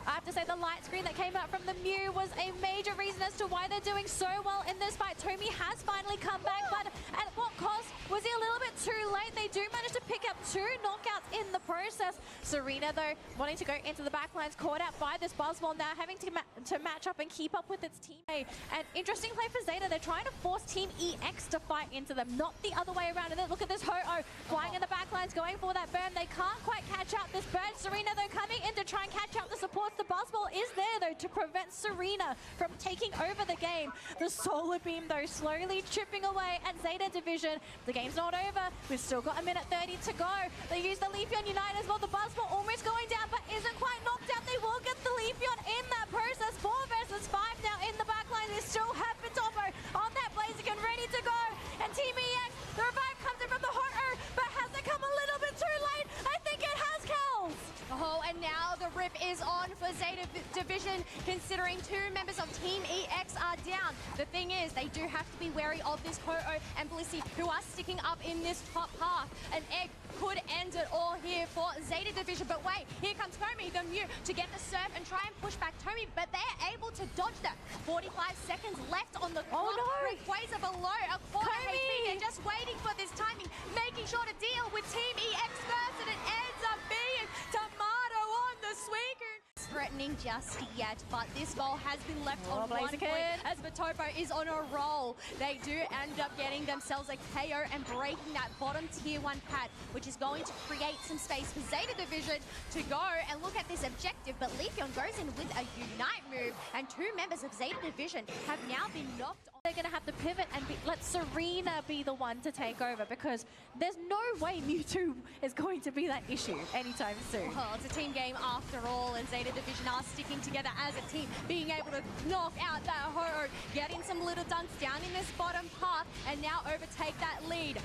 [SPEAKER 3] I have to say the light screen that came out from the Mew was a major reason as to why they're doing so well in this fight. Tomi has finally come back, but at what cost? Was he a little bit too late? They do manage to pick up 2 knockouts in the process. Serena, though, wanting to go into the backlines, caught out by this Buzzwole now, having to match up and keep up with its teammate. And interesting play for Zeta. They're trying to force Team EX to fight into them, not the other way around. And then look at this Ho-Oh flying in the backlines, going for that burn. They can't quite catch out this burn. Serena, though, coming in to try and catch out the supports. The Buzzwole is there, though, to prevent Serena from taking over the game. The Solar Beam, though, slowly chipping away at Zeta Division. The game's not over. We've still got a minute 30 to go. They use the Leafeon Unite as well. The Buzzwole almost going down, but isn't quite knocked out. They will get the Leafeon in that process. 4 versus 5 now in the backline. They still have Vitopo on that Blaziken ready to go. And Team EX, the revive comes in from the Ho-Oh, but has it come a little bit too late? I think it has, Kels.
[SPEAKER 4] Oh, and now the rip is on for Zeta Division, considering 2 members of Team EX are down. The thing is, they do have to be wary of this Ho-Oh and Blissey, who are sticking up in this top half. An egg could end it all here for Zeta Division, but wait, here comes Komi, the Mew, to get the surf and try and push back Tomi, but they're able to dodge that. 45 seconds left on the clock. Rayquaza below a quarter HP. They're just waiting for this timing, making sure to deal with Team EX first, and it ends up being Tomato on the Suicune. threatening just yet, but this goal has been left on one point
[SPEAKER 3] Blaziken.
[SPEAKER 4] as Vitopo is on a roll. They do end up getting themselves a KO and breaking that bottom tier 1 pad, which is going to create some space for Zeta Division to go and look at this objective, but Leafeon goes in with a Unite move, and 2 members of Zeta Division have now been knocked off.
[SPEAKER 3] They're going to have to pivot and let Serena be the one to take over, because there's no way Mewtwo is going to be that issue anytime soon.
[SPEAKER 4] Well, it's a team game after all, and Zeta Division are sticking together as a team, being able to knock out that Ho-Oh, getting some little dunks down in this bottom path, and now overtake that lead.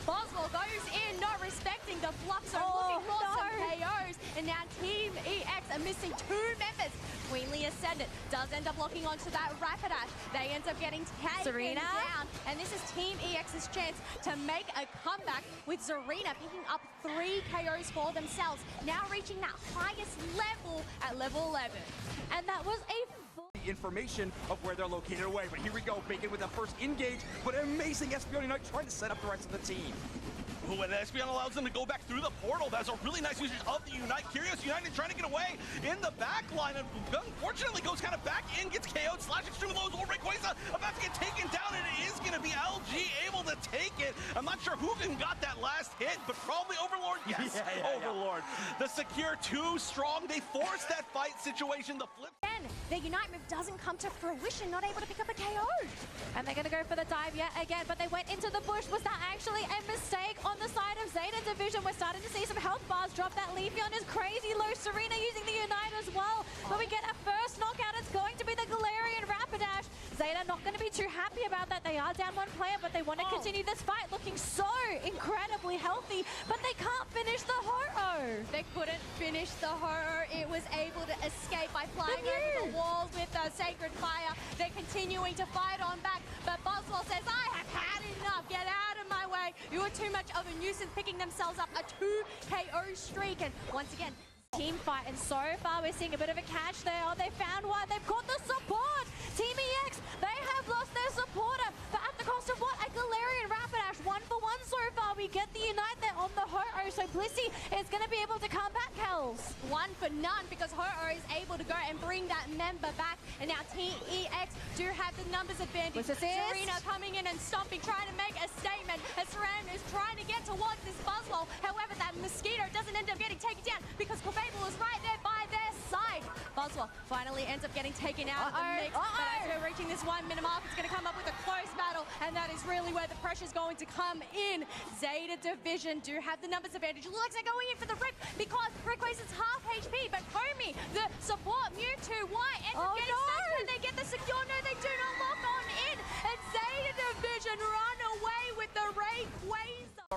[SPEAKER 4] Boswell goes in, not respecting the Fluxo, looking for some KOs, and now Team EX are missing 2 members. Queenly Ascendant does end up locking onto that Rapidash. They end up getting taken
[SPEAKER 3] Serena
[SPEAKER 4] down, and this is Team EX's chance to make a comeback with Serena picking up 3 KOs for themselves, now reaching that highest level at level 11.
[SPEAKER 3] And that was a
[SPEAKER 6] information of where they're located away. But here we go, Bacon with the first engage, but an amazing Espeon Unite trying to set up the rest of the team.
[SPEAKER 7] Ooh, and Espeon allows them to go back through the portal. That's a really nice usage of the Unite. Curious United trying to get away in the back line. And unfortunately goes kind of back in, gets KO'd. Slash extreme lows. Rayquaza about to get taken down, and it is going to be LG able to take it. I'm not sure who even got that last hit, but probably Overlord. Yes, Overlord. The secure 2 strong. They force that fight situation. The flip.
[SPEAKER 4] Again, the Unite move doesn't come to fruition, not able to pick up a KO.
[SPEAKER 3] And they're going to go for the dive yet again, but they went into the bush. Was that actually a mistake on the side of Zeta Division? We're starting to see some health bars drop. That Leafeon is crazy low. Serena using the Unite as well. But we get a first knockout. It's going to be the Galarian Rapidash. Zeta not going to be too happy about that. They are down 1 player, but they want to continue this fight, looking so incredibly healthy, but they can't finish the Ho-Oh.
[SPEAKER 4] They couldn't finish the Ho-Oh. It was able to escape by flying over the walls with a Sacred Fire. They're continuing to fight on back, but Boswell says, I have had enough. Get out of my way. You are too much of a nuisance, picking themselves up a 2 KO streak. And once again,
[SPEAKER 3] Team fight, and so far we're seeing a bit of a catch there. Oh, they found one. They've caught the support. Team EX, they have lost their supporter, but at the cost of what? A Galarian Rapidash. 1 for 1 so far. We get the Unite there on the Ho-Oh, so Blissey is going to be able to come back, Kels.
[SPEAKER 4] 1 for none, because Ho-Oh is able to go and bring that member back. And now Team EX do have the numbers advantage. Serena coming in and stomping, trying to make a statement as Serena is trying to get towards this Buzzwole. However, that Mosquito doesn't end up getting taken down because Clefable is right there by their side. Buzzwole finally ends up getting taken out of the mix. But as we're reaching this 1 minute mark, it's going to come up with a close battle, and that is really where the pressure is going to come in. Zeta Division do have the numbers advantage. It looks like they're going in for the rip because Rayquaza's half HP, but Comey, the support Mewtwo, why ends up getting stuck? Can they get the secure? No, they do not lock on in, and Zeta Division run away with the Rayquaza.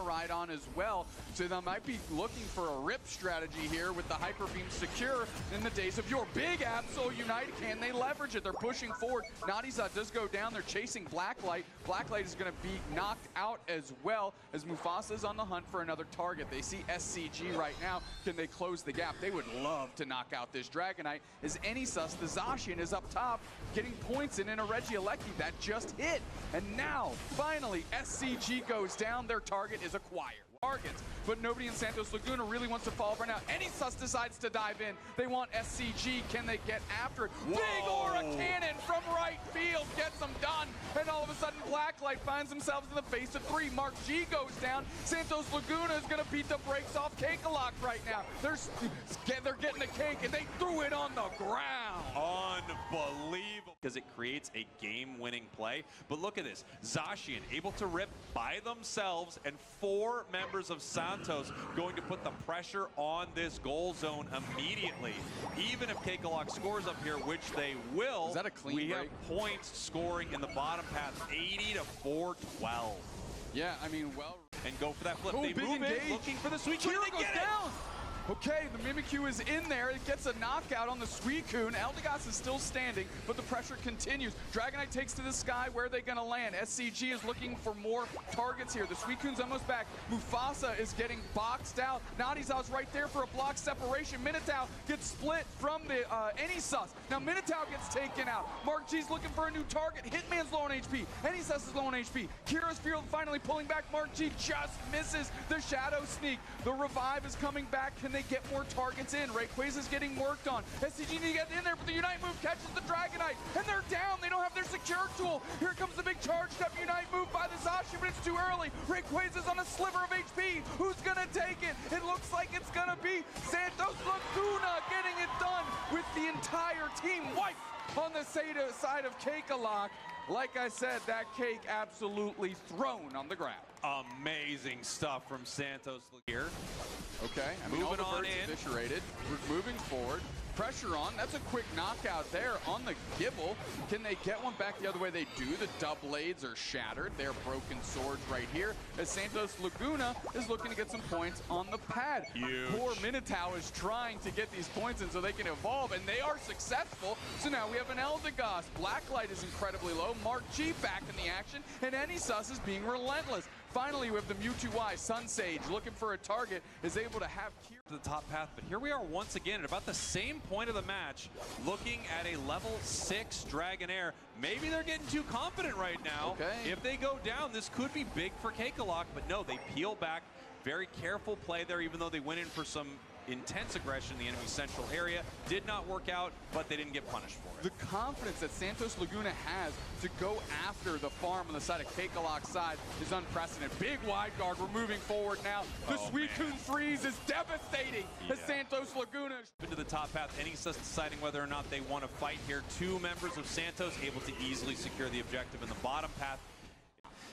[SPEAKER 2] Right on as well, so they might be looking for a rip strategy here with the Hyper Beam secure in the days of your big Absol United. Can they leverage it? They're pushing forward. Nadiza does go down. They're chasing Blacklight. Blacklight is going to be knocked out as well, as Mufasa is on the hunt for another target. They see SCG right now. Can they close the gap? They would love to knock out this Dragonite, as Anysus, the Zacian, is up top getting points in a Regieleki that just hit. And now, finally, SCG goes down. Their target is acquired. Targets, but nobody in Santos Laguna really wants to follow right now. Anysus decides to dive in. They want SCG. Can they get after it? Whoa. Big Aura Cannon from right field gets them done. And all of a sudden, Blacklight finds themselves in the face of 3. Mark G goes down. Santos Laguna is going to beat the brakes off Cakekalok right now. They're getting a cake, and they threw it on the ground.
[SPEAKER 1] Unbelievable. Because it creates a game-winning play. But look at this. Zacian able to rip by themselves, and 4 members of Santos going to put the pressure on this goal zone immediately. Even if Cakekalok scores up here, which they will,
[SPEAKER 2] is that a clean break?
[SPEAKER 1] Have points scoring in the bottom path, 80 to 412.
[SPEAKER 2] Yeah, I mean, well.
[SPEAKER 1] And go for that flip.
[SPEAKER 2] Oh,
[SPEAKER 1] they
[SPEAKER 2] big
[SPEAKER 1] move
[SPEAKER 2] engage.
[SPEAKER 1] in, looking for the sweet.
[SPEAKER 2] Kira goes down. Okay, the Mimikyu is in there. It gets a knockout on the Suicune. Eldegoss is still standing, but the pressure continues. Dragonite takes to the sky. Where are they going to land? SCG is looking for more targets here. The Suicune's almost back. Mufasa is getting boxed out. Nadiza's right there for a block separation. Minotaur gets split from the Anysus. Now Minotaur gets taken out. Mark G's looking for a new target. Hitman's low on HP. Anysus is low on HP. Kira's Field finally pulling back. Mark G just misses the Shadow Sneak. The revive is coming back. Can they they get more targets in? Rayquaza's getting worked on. SCG need to get in there, but the Unite move catches the Dragonite, and they're down. They don't have their secure tool. Here comes the big charged up Unite move by the Zashi, but it's too early. Rayquaza's on a sliver of HP. Who's gonna take it? It looks like it's gonna be Santos Laguna getting it done with the entire team wiped on the Zeta side of Cakekalok. Like I said, that cake absolutely thrown on the ground.
[SPEAKER 1] Amazing stuff from Santos here.
[SPEAKER 2] Okay, I mean, all
[SPEAKER 1] Moving
[SPEAKER 2] the
[SPEAKER 1] on
[SPEAKER 2] birds
[SPEAKER 1] in.
[SPEAKER 2] eviscerated. We're moving forward. Pressure on. That's a quick knockout there on the Gibble. Can they get one back the other way? They do. The dub blades are shattered. They're broken swords right here as Santos Laguna is looking to get some points on the pad.
[SPEAKER 1] Huge.
[SPEAKER 2] Poor Minotaur is trying to get these points in so they can evolve, and they are successful. So now we have an Eldegoss. Blacklight is incredibly low. Mark G back in the action, and Anysus is being relentless. Finally, we have the Mewtwo Y. Sunsage looking for a target, is able to have Kier
[SPEAKER 1] To the top path, but here we are once again at about the same point of the match, looking at a level 6 Dragonair. Maybe they're getting too confident right now.
[SPEAKER 2] Okay.
[SPEAKER 1] If they go down, this could be big for Cakekalok, but no, they peel back. Very careful play there, even though they went in for some intense aggression in the enemy central area. Did not work out, but they didn't get punished for it.
[SPEAKER 2] The confidence that Santos Laguna has to go after the farm on the side of Cakekalok's side is unprecedented. Big wide guard. We're moving forward now. The Suicune freeze is devastating as Santos Laguna.
[SPEAKER 1] Into the top path, Anysus deciding whether or not they want to fight here. Two members of Santos able to easily secure the objective in the bottom path.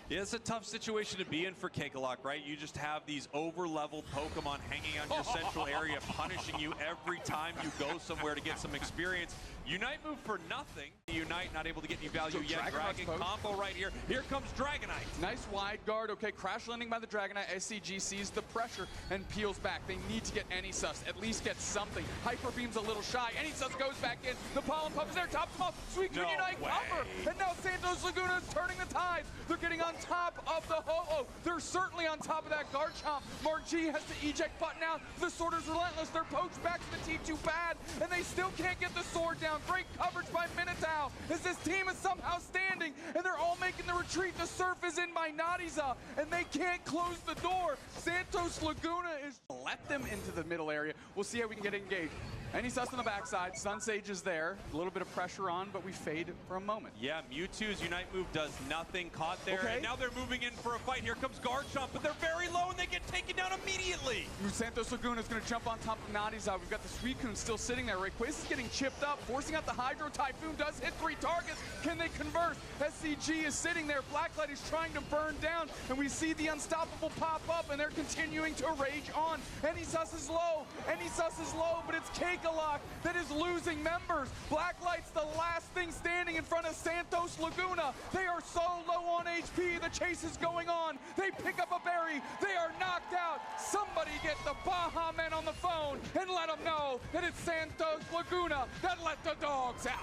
[SPEAKER 1] Yeah, it's a tough situation to be in for Cakekalok, right? You just have these over-leveled Pokemon hanging on your central area, punishing you every time you go somewhere to get some experience. Unite move for nothing. Unite not able to get any value yet. Dragon combo right here. Here comes Dragonite.
[SPEAKER 2] Nice wide guard. Okay, crash landing by the Dragonite. SCG sees the pressure and peels back. They need to get Anysus, at least get something. Hyper Beam's a little shy. Anysus goes back in. The Pollen Puff is there, tops him off. Sweet
[SPEAKER 1] No
[SPEAKER 2] Unite
[SPEAKER 1] way.
[SPEAKER 2] cover. And now Santos Laguna is turning the tides. They're getting on top of the Ho-Oh. They're certainly on top of that Garchomp. Mark G has the eject button out. The Sworder's relentless. They're poached back to the T2 pad, and they still can't get the sword down. Great coverage by Minotaur as this team is somehow standing, and they're all making the retreat. The surf is in by Nadiza, and they can't close the door. Santos Laguna is let them into the middle area. We'll see how we can get engaged. Anysus on the backside. Sunsage is there. A little bit of pressure on, but we fade for a moment.
[SPEAKER 1] Yeah, Mewtwo's Unite move does nothing. Caught there,
[SPEAKER 2] Okay.
[SPEAKER 1] and now they're moving in for a fight. Here comes Garchomp, but they're very low, and they get taken down immediately.
[SPEAKER 2] Santos Laguna is going to jump on top of Nadiza. We've got the Suicune still sitting there. Rayquaza is getting chipped up, forcing out the Hydro Typhoon. Does hit 3 targets. Can they convert? SCG is sitting there. Blacklight is trying to burn down, and we see the Unstoppable pop up, and they're continuing to rage on. Anysus is low. Anysus is low, but it's Cakekalok that is losing members. Blacklight's the last thing standing in front of Santos Laguna. They are so low on HP. The chase is going on. They pick up a berry. They are knocked out. Somebody get the Baja Men on the phone and let them know that it's Santos Laguna that let the dogs out.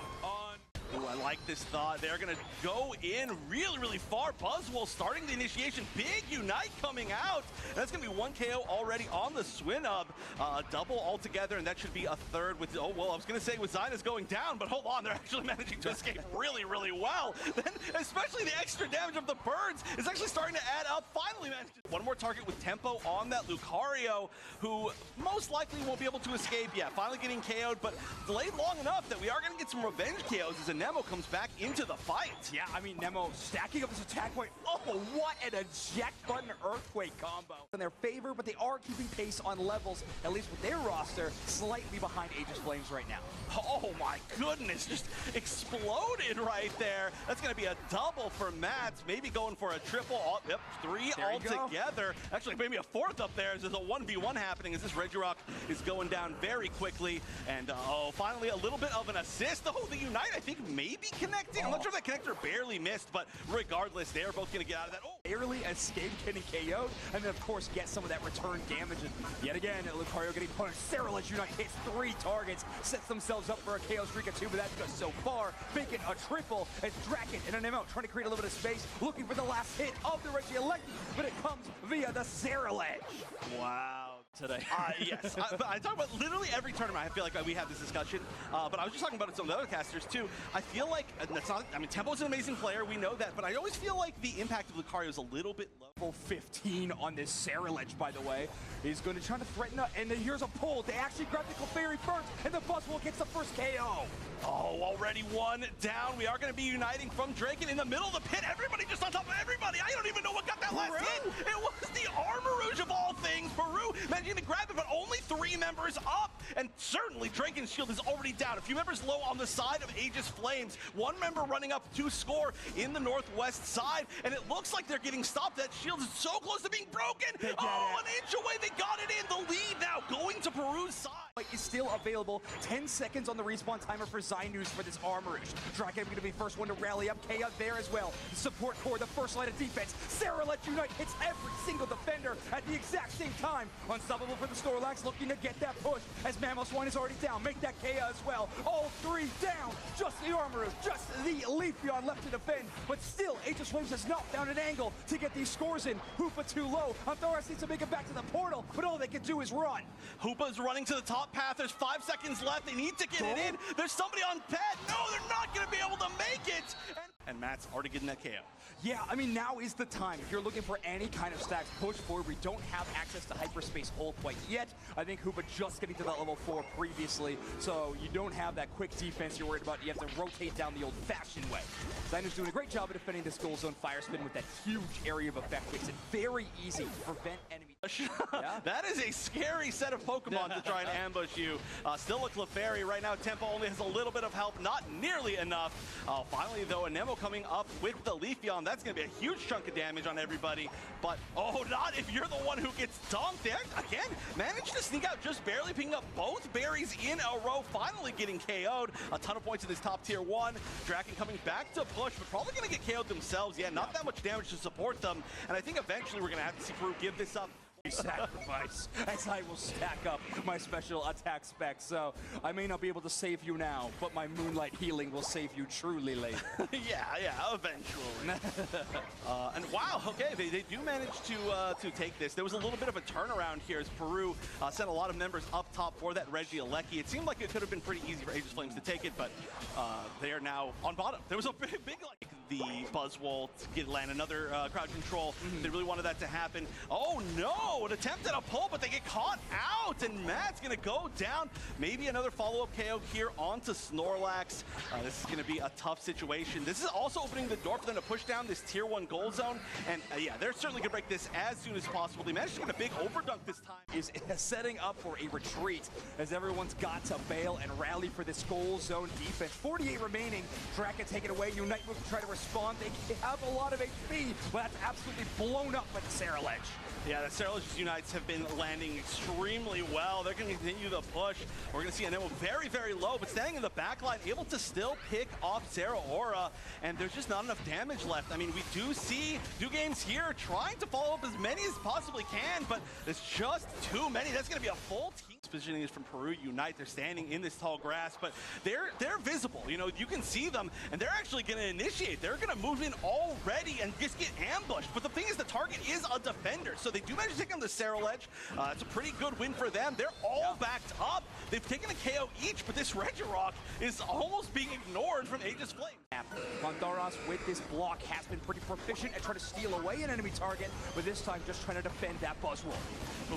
[SPEAKER 7] Ooh, I like this thought. They're going to go in really, really far. Buzzwole starting the initiation. Big Unite coming out. And that's going to be 1 KO already on the Swinub. Double altogether, and that should be a third with, oh, well, I was going to say with Zyna's going down, but hold on. They're actually managing to escape really, really well. Then, especially the extra damage of the birds is actually starting to add up. Finally managed one more target with tempo on that Lucario, who most likely won't be able to escape yet. Finally getting KO'd, but delayed long enough that we are going to get some revenge KOs as Nemo comes back into the fight.
[SPEAKER 6] Yeah, I mean, Nemo stacking up his attack point. Oh, what an eject button earthquake combo in their favor, but they are keeping pace on levels, at least with their roster, slightly behind Aegis Flames right now.
[SPEAKER 7] Oh my goodness, just exploded right there. That's going to be a double for Mats, maybe going for a triple. Yep, 3 all together. Actually, maybe a 4th up there as there's a 1v1 happening as this Regirock is going down very quickly. And oh, finally a little bit of an assist. Oh, the Unite, I think, maybe connecting. I'm not sure if that connector barely missed, but regardless, they are both going to get out of that. Oh,
[SPEAKER 6] Barely escape getting KO'd, and then of course get some of that return damage. And yet again, Lucario getting punished. Cerulege Unite hits 3 targets, sets themselves up for a KO streak of 2, but that's just so far. Making a triple as Draken and an ML trying to create a little bit of space, looking for the last hit of the Regieleki, but it comes via the Cerulege.
[SPEAKER 7] wow.
[SPEAKER 6] today.
[SPEAKER 7] Yes, I talk about literally every tournament. I feel like we have this discussion, but I was just talking about it to some of the other casters too. I feel like that's not. I mean, Tempo's an amazing player. We know that, but I always feel like the impact of Lucario is a little bit low.
[SPEAKER 6] Level 15 on this Sarah ledge, by the way. He's going to try to threaten, and here's a pull. They actually grab the Clefairy first, and the Buzzwole gets the first KO.
[SPEAKER 7] Oh, already one down. We are going to be uniting from Draken in the middle of the pit. Everybody just on top of everybody. I don't even know what got that last hit. It was the Armarouge of all things. Peru managing to grab it, but only 3 members up. And certainly Draken's shield is already down. A few members low on the side of Aegis Flames. 1 member running up to score in the northwest side. And it looks like they're getting stopped. That shield is so close to being broken. Oh, an inch away. They got it in. The lead now going to Peru's side.
[SPEAKER 6] Is still available. 10 seconds on the respawn timer for Zynus for this Armarouge. Draken going to be first one to rally up. K out there as well. The support core, the first line of defense. Sarah Let Unite hits every single defender at the exact same time. Unstoppable for the Snorlax, looking to get that push as Mamoswine is already down. Make that KO as well. All 3 down. Just the Armarouge, just the Leafeon left to defend. But still, Aegis Flames has not found an angle to get these scores in. Hoopa too low. Anthorus needs to make it back to the portal, but all they can do is run.
[SPEAKER 7] Hoopa's running to the top path. There's 5 seconds left. They need to get it in. There's somebody on pad. No, they're not going to be able to make it. And Matt's already getting that KO.
[SPEAKER 6] Yeah, I mean, now is the time. If you're looking for any kind of stacks, push forward. We don't have access to Hyperspace Hole quite yet. I think Hoopa just getting to that level 4 previously, so you don't have that quick defense you're worried about. You have to rotate down the old-fashioned way. Zynus doing a great job of defending this goal zone fire spin with that huge area of effect. Makes it very easy to prevent enemy. Yeah.
[SPEAKER 7] That is a scary set of Pokemon to try and ambush you. Still a Clefairy right now. Tempo only has a little bit of help, not nearly enough. Finally, though, Anemo coming up with the Leafeon. That's going to be a huge chunk of damage on everybody. But, oh, not if you're the one who gets dunked. They, again, managed to sneak out just barely, picking up both berries in a row, finally getting KO'd. A ton of points in this top tier 1. Draken coming back to push, but probably going to get KO'd themselves. Yeah, not that much damage to support them. And I think eventually we're going to have to see Peru give this up.
[SPEAKER 6] Sacrifice as I will stack up my special attack specs. So I may not be able to save you now, but my Moonlight Healing will save you truly later.
[SPEAKER 7] yeah, eventually. And wow, okay, they do manage to take this. There was a little bit of a turnaround here as Peru sent a lot of members up top for that Regieleki. It seemed like it could have been pretty easy for Aegis Flames to take it, but they are now on bottom. There was a big like the Buzzwole to land another crowd control. They really wanted that to happen. Oh no! An attempt at a pull, but they get caught out, and Matt's gonna go down. Maybe another follow-up KO here onto Snorlax. This is gonna be a tough situation. This is also opening the door for them to push down this tier 1 gold zone, and yeah, they're certainly gonna break this as soon as possible. They managed to get a big overdunk this time.
[SPEAKER 6] Is setting up for a retreat as everyone's got to bail and rally for this gold zone defense. 48 remaining. Draken take it away. Unite move to try to respond. They have a lot of HP, but that's absolutely blown up by the Sarah Ledge.
[SPEAKER 7] Yeah, the Sarah Ledge's Unites have been landing extremely well. They're going to continue the push. We're going to see Anemo very, very low, but standing in the back line, able to still pick off Sarah Aura, and there's just not enough damage left. I mean, we do see Games here trying to follow up as many as possibly can, but it's just too many. That's going to be a full team. Positioning is from Peru Unite. They're standing in this tall grass, but they're visible. You know, you can see them, and they're actually going to initiate. They're going to move in already and just get ambushed. But the thing is, the target is a defender, so they do manage to take on the Sarah Ledge. It's a pretty good win for them. They're all backed up. They've taken a KO each, but this Regirock is almost being ignored from Aegis Flame.
[SPEAKER 6] Anthorus with this block has been pretty proficient at trying to steal away an enemy target, but this time just trying to defend that Buzzwole.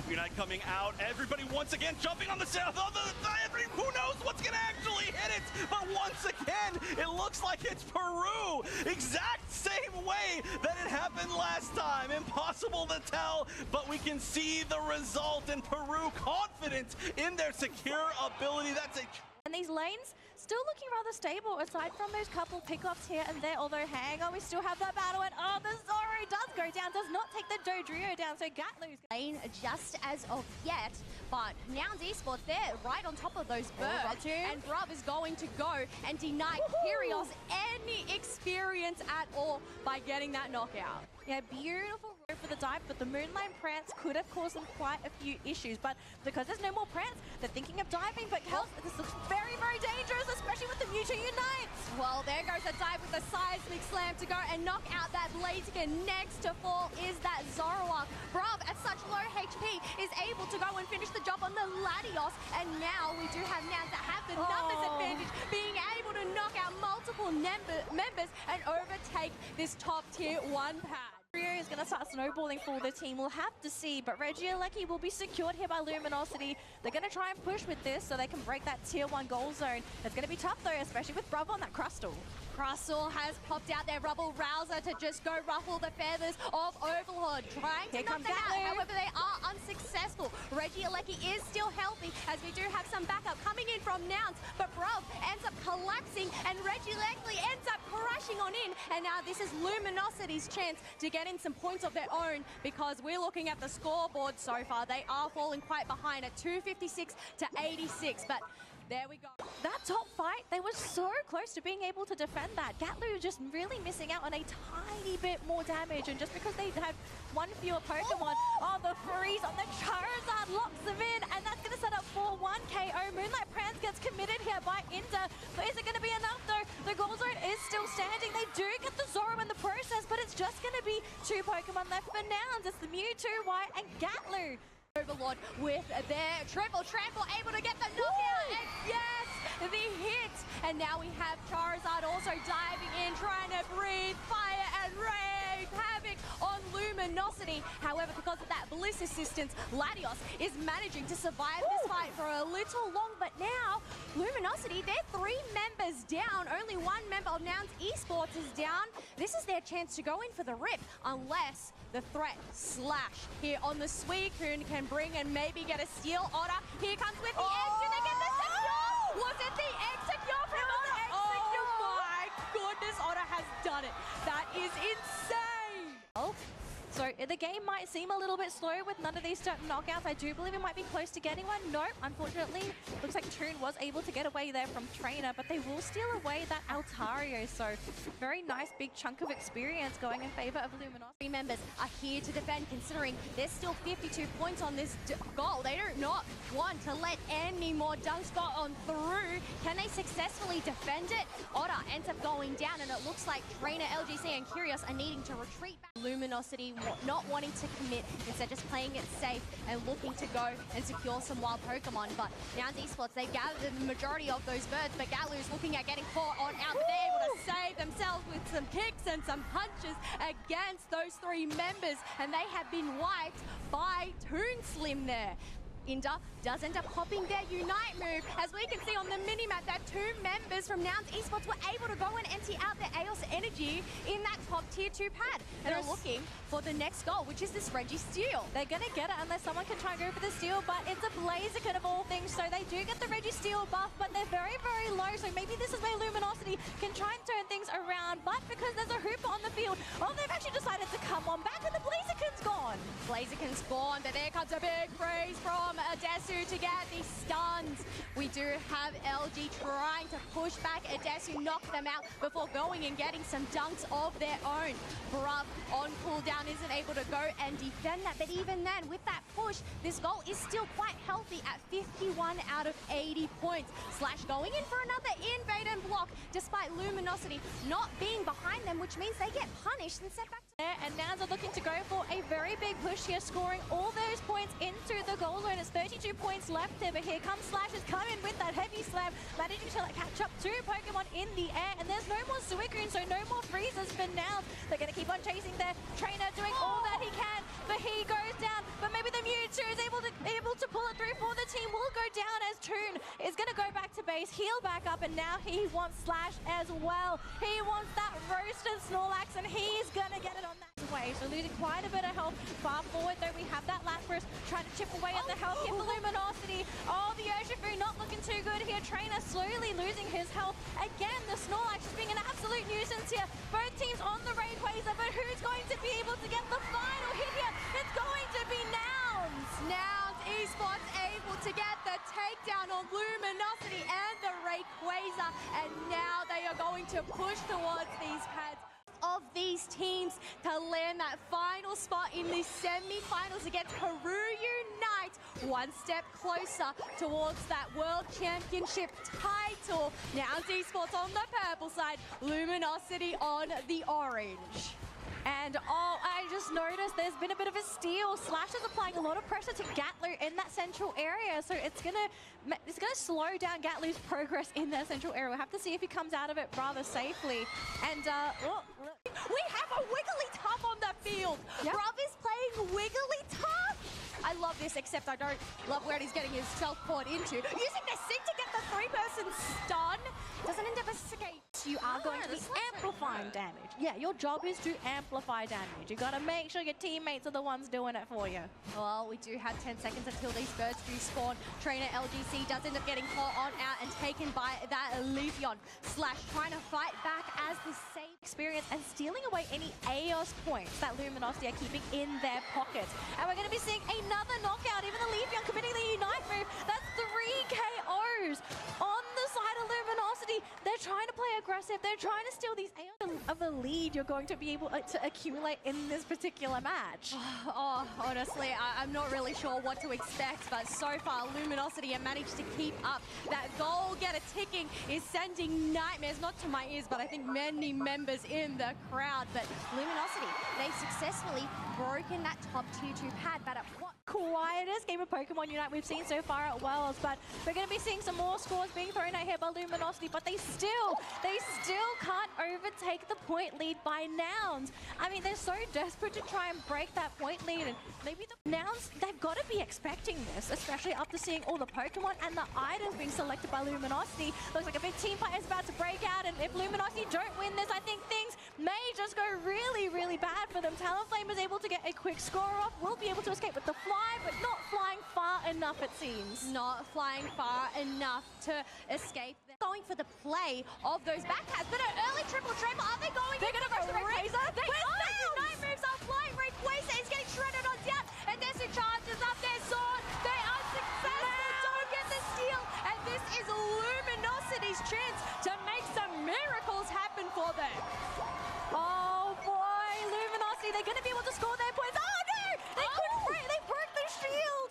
[SPEAKER 7] Unite coming out. Everybody once again jumping on the Sarah. Who knows what's going to actually hit it? But once again, it looks like it's Peru. Exact same way that it happened last time. Impossible to tell, but we can see the result, and Peru confident in their secure ability. That's a...
[SPEAKER 3] And these lanes still looking rather stable aside from those couple pickoffs here and there, although hang on, we still have that battle, and oh, the Zoro does go down, does not take the Dodrio down, so Gatlu's
[SPEAKER 4] lane just as of yet, but Nouns Esports, they're right on top of those birds, and Brub is going to go and deny Kyrios any experience at all by getting that knockout.
[SPEAKER 3] Yeah, beautiful row for the dive, but the Moonlight Prance could have caused them quite a few issues. But because there's no more Prance, they're thinking of diving. But this looks very, very dangerous, especially with the Mewtwo Unites.
[SPEAKER 4] well. There goes a dive with a seismic slam to go and knock out that Blaziken. Next to fall is that Zoroark. Brav, at such low HP, is able to go and finish the job on the Latios. And now we do have Nouns that have the numbers advantage, being able to knock out multiple members and overtake this top tier 1 pad.
[SPEAKER 3] Is going to start snowballing for the team. We'll have to see, but Regieleki will be secured here by Luminosity. They're going to try and push with this so they can break that tier 1 goal zone. It's going to be tough though, especially with Bravo on that Crustle.
[SPEAKER 4] Crustle has popped out their Rubble Rouser to just go ruffle the feathers of Overlord, trying to knock them out. However, they are unsuccessful. Regieleki is still healthy, as we do have some backup coming in from Nouns, but Brav ends up collapsing and Regieleki ends up crashing on in. And now this is Luminosity's chance to get in some points of their own, because we're looking at the scoreboard so far. They are falling quite behind at 256 to 86, but there we go.
[SPEAKER 3] That top fight, they were so close to being able to defend that. Gatlu just really missing out on a tiny bit more damage, and just because they had one fewer Pokemon, the freeze on the Charizard locks them in, and that's going to set up for 1 KO. Moonlight Prance gets committed here by Inter, but is it going to be enough though? The goal zone is still standing. They do get the Zoro in the process, but it's just going to be 2 Pokemon left for Nouns. It's the Mewtwo, White, and Gatlu.
[SPEAKER 4] Overlord with their triple trample, able to get the knockout, and yes, the hit. And now we have Charizard also diving in, trying to breathe fire and wreak havoc on Luminosity. However, because of that Bliss assistance, Latios is managing to survive this fight for a little long, but now Luminosity, they're 3 members down. Only 1 member of Nouns Esports is down. This is their chance to go in for the rip, unless the threat Slash here on the Suicune can bring and maybe get a steal. Otter, here comes with the egg. Did they get the secure? Was it the egg secure from Otter? Oh my goodness, Otter has done it. That is insane.
[SPEAKER 3] So the game might seem a little bit slow with none of these certain knockouts. I do believe it might be close to getting one. Nope, unfortunately, looks like Toon was able to get away there from Trainer, but they will steal away that Altario. So very nice big chunk of experience going in favor of Luminosity.
[SPEAKER 4] 3 members are here to defend, considering there's still 52 points on this goal. They do not want to let any more dunks go on through. Can they successfully defend it? Otter ends up going down, and it looks like Trainer, LGC, and Curious are needing to retreat back. Luminosity not wanting to commit, instead just playing it safe and looking to go and secure some wild Pokemon. But Nouns Esports, they've gathered the majority of those birds, but Gatlu's looking at getting caught on out, but they're able to save themselves with some kicks and some punches against those 3 members, and they have been wiped by Toon Slim there. Inda does end up popping their Unite move. As we can see on the minimap, that 2 members from Nouns Esports were able to go and empty out their Eos energy in that top tier 2 pad. And they're looking for the next goal, which is this Reggie steal.
[SPEAKER 3] They're going to get it unless someone can try and go for the steal, but it's a Blaziken of all things, so they do get the Reggie steal buff, but they're very, very low, so maybe this is where Luminosity can try and turn things around, but because there's a Hooper on the field, they've actually decided to come on back, and the Blaziken's gone.
[SPEAKER 4] Blaziken's gone, but there comes a big freeze from Adesu to get the stuns. We do have LG trying to push back. Adesu knocked them out before going and getting some dunks of their own. Brav on cooldown isn't able to go and defend that, but even then, with that push, this goal is still quite healthy at 51 out of 80 points. Slash going in for another invade and block, despite Luminosity not being behind them, which means they get punished and set back to
[SPEAKER 3] there. And Nouns are looking to go for a very big push here, scoring all those points into the goal zone. It's 32 points left there, but here comes Slash, is coming with that heavy slam, managing to catch up 2 Pokemon in the air, and there's no more Suicune, so no more freezes for Nouns. They're going to keep on chasing their Trainer, doing all that he can, but he goes down, but maybe the Mewtwo is able to pull it through for the team. Will go down as Toon is going to go back to base, heal back up, and now he wants Slash as well. He wants that roasted Snorlax, and he's going to get it on that way. So losing quite a bit of health. Far forward though, we have that Lapras trying to chip away at the health here for Luminosity. The Urshifu not looking too good here. Trainer slowly losing his health. Again, the Snorlax just being an absolute nuisance here. Both teams on the Rayquaza, but who's going to be able to get the final hit here? It's going to be Nouns.
[SPEAKER 4] Nouns Esports able to get the takedown on Luminosity and the Rayquaza, and now they are going to push towards these pads of these teams to land that final spot in the semi-finals against Peru Unite. one step closer towards that World Championship title. Nouns Esports on the purple side, Luminosity on the orange.
[SPEAKER 3] And oh, I just noticed there's been a bit of a steal. Slash is applying a lot of pressure to Gatlu in that central area, so it's gonna slow down Gatlu's progress in that central area. We'll have to see if he comes out of it rather safely. And
[SPEAKER 4] we have a Wigglytuff on the field.
[SPEAKER 3] Yep.
[SPEAKER 4] Bruv is playing Wigglytuff. I love this, except I don't love where he's getting himself caught into. Using the Sig to get the 3-person stun. Doesn't end up escape.
[SPEAKER 3] you are going to be amplifying damage. Yeah, your job is to amplify damage. You got to make sure your teammates are the ones doing it for you.
[SPEAKER 4] Well, we do have 10 seconds until these birds do spawn. Trainer LGC does end up getting caught on out and taken by that Levion. Slash trying to fight back as the same
[SPEAKER 3] experience and stealing away any Aegis points that Luminosity are keeping in their pockets. And we're going to be seeing another knockout. Even the Levion committing the Unite move. That's 3 KOs on the side of Luminosity. They're trying to play aggressive. They're trying to steal these Aegis of the lead you're going to be able to accumulate in this particular match.
[SPEAKER 4] Oh, honestly, I'm not really sure what to expect, but so far Luminosity have managed to keep up. That goal getter ticking is sending nightmares, not to my ears, but I think many members in the crowd. But Luminosity, they've successfully broken that top tier 2 pad, but at what?
[SPEAKER 3] Quietest game of Pokemon Unite we've seen so far at Worlds, but we're going to be seeing some more scores being thrown out here by Luminosity, but they still can't overtake the point lead by Nouns. I mean, they're so desperate to try and break that point lead, and maybe the Nouns, they've got to be expecting this, especially after seeing all the Pokemon and the items being selected by Luminosity. Looks like a big team fight is about to break out, and if Luminosity don't win this, I think things may just go really, really bad for them. Talonflame is able to get a quick score off, will be able to escape with the fly, but not flying far enough, it seems.
[SPEAKER 4] Not flying far enough to escape. They're going for the play of those backpads, but an early triple trap. Are they going?
[SPEAKER 3] They're going to go Rayquaza.
[SPEAKER 4] They are. Unite moves are flying. Rayquaza is getting shredded on down, and Desi charges up their sword. They are successful. Don't get the steal, and this is Luminosity's chance to make some miracles happen for them.
[SPEAKER 3] Oh boy, Luminosity, they're going to be able to score their points. Oh no! They couldn't break, they broke the shield!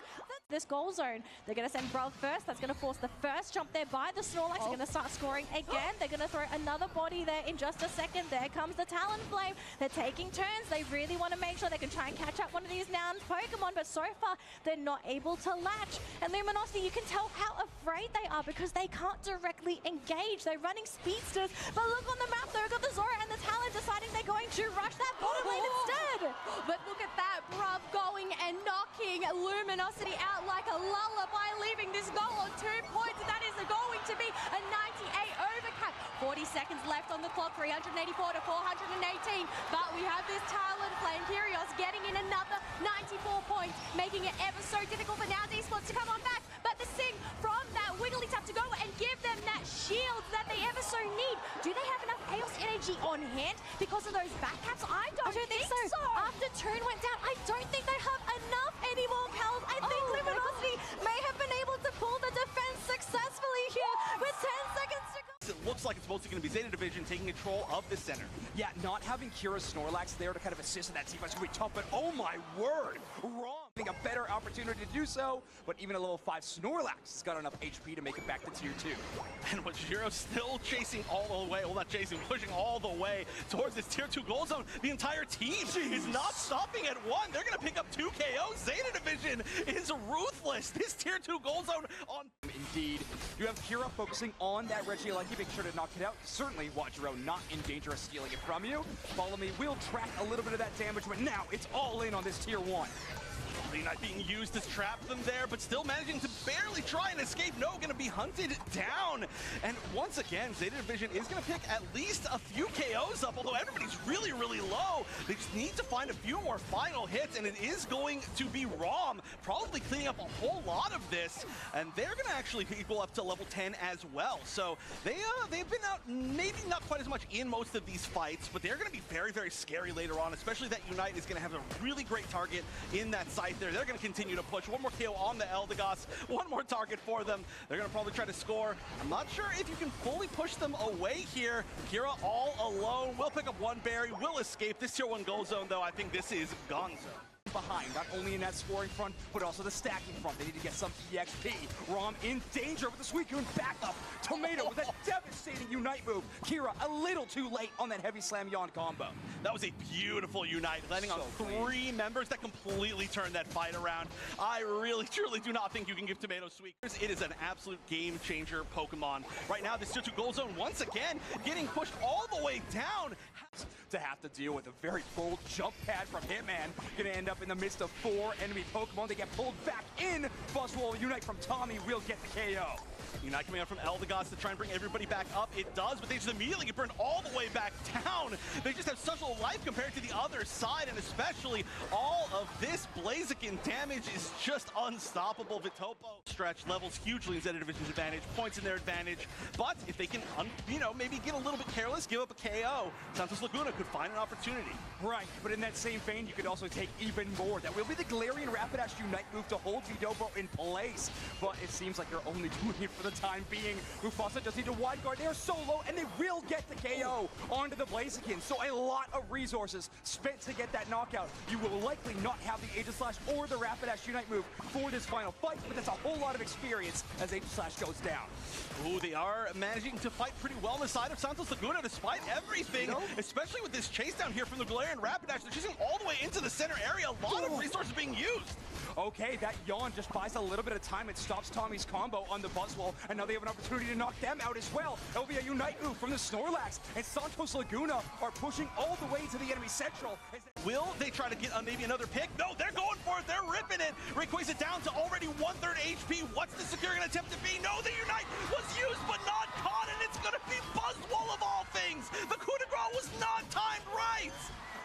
[SPEAKER 3] This goal zone, they're going to send Brawl first. That's going to force the first jump there by the Snorlax. They're going to start scoring again. They're going to throw another body there in just a second. There comes the Talonflame. They're taking turns. They really want to make sure they can try and catch up one of these Nouns Pokemon, but so far they're not able to latch. And Luminosity, you can tell how afraid they are because they can't directly engage. They're running speedsters, but look on the map, they've got the Zora and the Talon deciding they're going to rush that bottom lane instead.
[SPEAKER 4] But look at that, bruv, going and knocking Luminosity out like a lullaby, leaving this goal on 2 points. That is going to be a 98 overcap. 40 seconds left on the clock, 384 to 418. But we have this Talonflame Kyrios getting in another 94 points, making it ever so difficult for Nouns Esports to come on back. But the Sing from that Wigglytuff to go and give them that shield that they ever so need. Do they have enough Chaos energy on hand because of those backcaps? I don't think so.
[SPEAKER 3] After Toon went down, I don't think they have enough anymore, pals. I think Luminosity may have been able to pull the defense successfully here with 10 seconds to go.
[SPEAKER 7] It looks like it's mostly going to be Zeta Division taking control of the center.
[SPEAKER 6] Yeah, not having Kira Snorlax there to kind of assist in that team is going to be tough, but oh my word, wrong. A better opportunity to do so, but even a level 5 Snorlax has got enough HP to make it back to tier 2.
[SPEAKER 7] And with Jiro still chasing all the way, well not chasing, pushing all the way towards this tier 2 goal zone, the entire team is not stopping at 1. They're going to pick up 2 KOs. Zeta Division is ruthless. This tier 2 goal zone on...
[SPEAKER 6] Indeed. You have Kira focusing on that Regieleki, make sure to knock it out. Certainly Wajiro not in danger of stealing it from you. Follow me, we'll track a little bit of that damage, but now it's all in on this tier 1.
[SPEAKER 7] Not being used to trap them there, but still managing to barely try and escape. No, going to be hunted down. And once again, Zeta Division is going to pick at least a few KOs up, although everybody's really, really low. They just need to find a few more final hits, and it is going to be Rom, probably cleaning up a whole lot of this, and they're going to actually equal up to level 10 as well. So they've been out maybe not quite as much in most of these fights, but they're going to be very, very scary later on, especially that Unite is going to have a really great target in that site there. They're going to continue to push. One more KO on the Eldegoss. One more target for them. They're going to probably try to score. I'm not sure if you can fully push them away here. Kira all alone. Will pick up one berry. Will escape. This tier 1 goal zone, though, I think this is gonzo.
[SPEAKER 6] behind, not only in that scoring front, but also the stacking front. They need to get some EXP. Rom in danger with the Suicune backup. Tomato with a devastating Unite move. Kira a little too late on that heavy slam yawn combo.
[SPEAKER 7] That was a beautiful Unite, landing on three members that completely turned that fight around. I really, truly do not think you can give Tomato Sweet. It is an absolute game changer Pokemon. Right now, this tier 2 goal zone once again getting pushed all the way down.
[SPEAKER 6] To have to deal with a very bold jump pad from Hitman. Gonna end up in the midst of 4 enemy Pokemon. They get pulled back in. Buzzwole Unite from Tommy will get the KO.
[SPEAKER 7] Unite coming out from Eldegoss to try and bring everybody back up. It does, but they just immediately get burned all the way back down. They just have such a life compared to the other side, and especially all of this Blaziken damage is just unstoppable. Vitopo stretch levels hugely in Zeta Division's advantage, points in their advantage, but if they can, maybe get a little bit careless, give up a KO, Santos Laguna could find an opportunity.
[SPEAKER 6] Right, but in that same vein, you could also take even more. That will be the Galarian Rapidash Unite move to hold Vitopo in place, but it seems like you're only doing it for the time being. Mufasa just needs a wide guard. They're solo, and they will get the KO onto the Blaziken. So a lot of resources spent to get that knockout. You will likely not have the Aegis Slash or the Rapidash Unite move for this final fight, but that's a whole lot of experience as Aegis Slash goes down.
[SPEAKER 7] Ooh, they are managing to fight pretty well on the side of Santos Laguna despite everything, especially with this chase down here from the Galarian Rapidash. They're chasing all the way into the center area. A lot of resources being used.
[SPEAKER 6] Okay, that yawn just buys a little bit of time. It stops Tommy's combo on the Buzzwole, and now they have an opportunity to knock them out as well. That will be a Unite move from the Snorlax, and Santos Laguna are pushing all the way to the enemy central.
[SPEAKER 7] Will they try to get maybe another pick? No, they're going for it. They're ripping it. Rayquaza down to already 1/3 HP. What's the securing attempt to be? No, the Unite was used but not caught, and it's going to be Buzzwole of all things. The coup de grace was not timed right.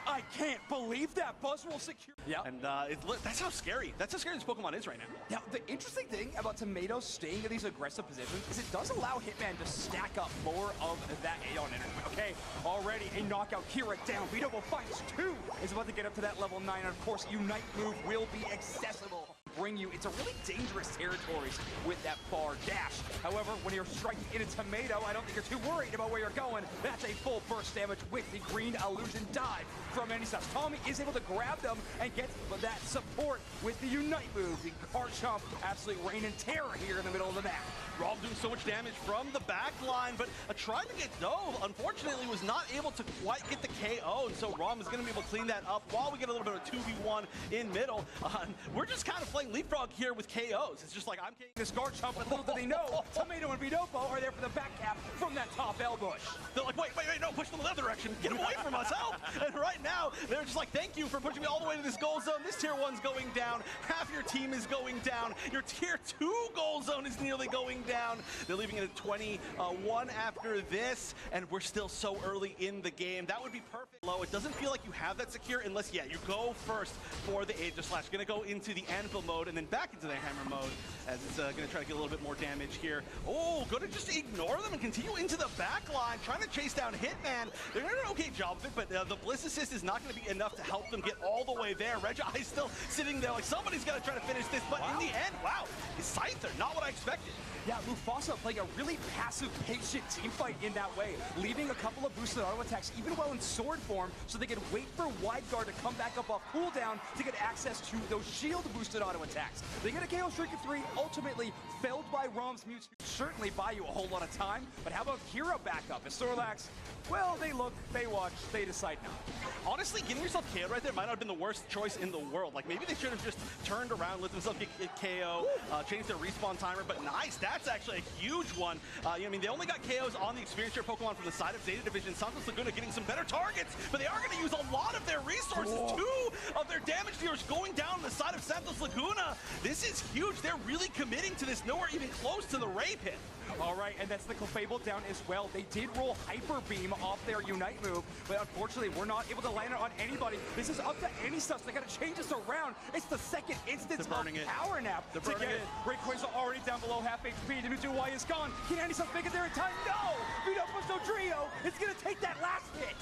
[SPEAKER 6] I can't believe that. Buzzwole secure. Yeah.
[SPEAKER 7] And that's how scary. That's how scary this Pokemon is right now.
[SPEAKER 6] Now, the interesting thing about Tomato staying in these aggressive positions is it does allow Hitman to stack up more of that Aeon energy. Okay, already a knockout. Kira down. Vitopo finds 2. Is about to get up to that level 9. And of course, Unite move will be accessible. Bring you into really dangerous territories with that far dash. However, when you're striking in a Tomato, I don't think you're too worried about where you're going. That's a full burst damage with the green illusion dive from Anisas. Tommy is able to grab them and get that support with the Unite move. The Garchomp absolutely reigning terror here in the middle of the map.
[SPEAKER 7] Rom doing so much damage from the back line, but trying to get Dove, unfortunately, was not able to quite get the KO, and so Rom is going to be able to clean that up while we get a little bit of a 2v1 in middle. We're just kind of playing leapfrog here with KOs. It's just like, I'm KOing
[SPEAKER 6] this Garchomp, but little do they know, Tomato and Vitopo are there for the back cap from that top elbush.
[SPEAKER 7] They're like, wait, no, push them in the other direction. Get away from us, help! And right now, they're just like, thank you for pushing me all the way to this goal zone. This tier 1's going down. Half your team is going down. Your tier 2 goal zone is nearly going down. They're leaving it at 21 after this, and we're still so early in the game. That would be perfect. Low. It doesn't feel like you have that secure unless, yeah, you go first for the Aegis Slash. Going to go into the Anvil mode and then back into the Hammer mode as it's going to try to get a little bit more damage here. Oh, going to just ignore them and continue into the back line, trying to chase down Hitman. They're doing an okay job of it, but the Bliss Assist is not going to be enough to help them get all the way there. Reggie still sitting there like somebody's got to try to finish this, but in the end, wow, it's Scyther, not what I expected.
[SPEAKER 6] Yeah, Mufasa playing a really passive, patient team fight in that way, leaving a couple of boosted auto attacks even while in sword form so they can wait for Wide Guard to come back up off cooldown to get access to those shield boosted auto attacks. They get a KO streak of 3, ultimately felled by Rom's Mewtwo. Certainly buy you a whole lot of time, but how about Kira back up? And Snorlax, well, they look, they watch, they decide not.
[SPEAKER 7] Honestly, getting yourself KO'd right there might not have been the worst choice in the world. Like, maybe they should have just turned around, let themselves get KO, changed their respawn timer, but nice. That's actually a huge one. I mean, they only got KOs on the experience share Pokemon from the side of Zeta Division. Santos Laguna getting some better targets, but they are going to use a lot of their resources. 2 of their damage dealers going down on the side of Santos Laguna. This is huge. They're really committing to this. Nowhere even close to the Ray Pit.
[SPEAKER 6] All right, and that's the Clefable down as well. They did roll Hyper Beam off their Unite move, but unfortunately, we're not able to land it on anybody. This is up to Anisas. They got to change this around. It's the second instance of Power Nap.
[SPEAKER 7] They're burning it.
[SPEAKER 6] Rayquaza already down below half HP. The new Y is gone. Can Anisas make it there in time? No! Vitopo Trio is going to take that last hit.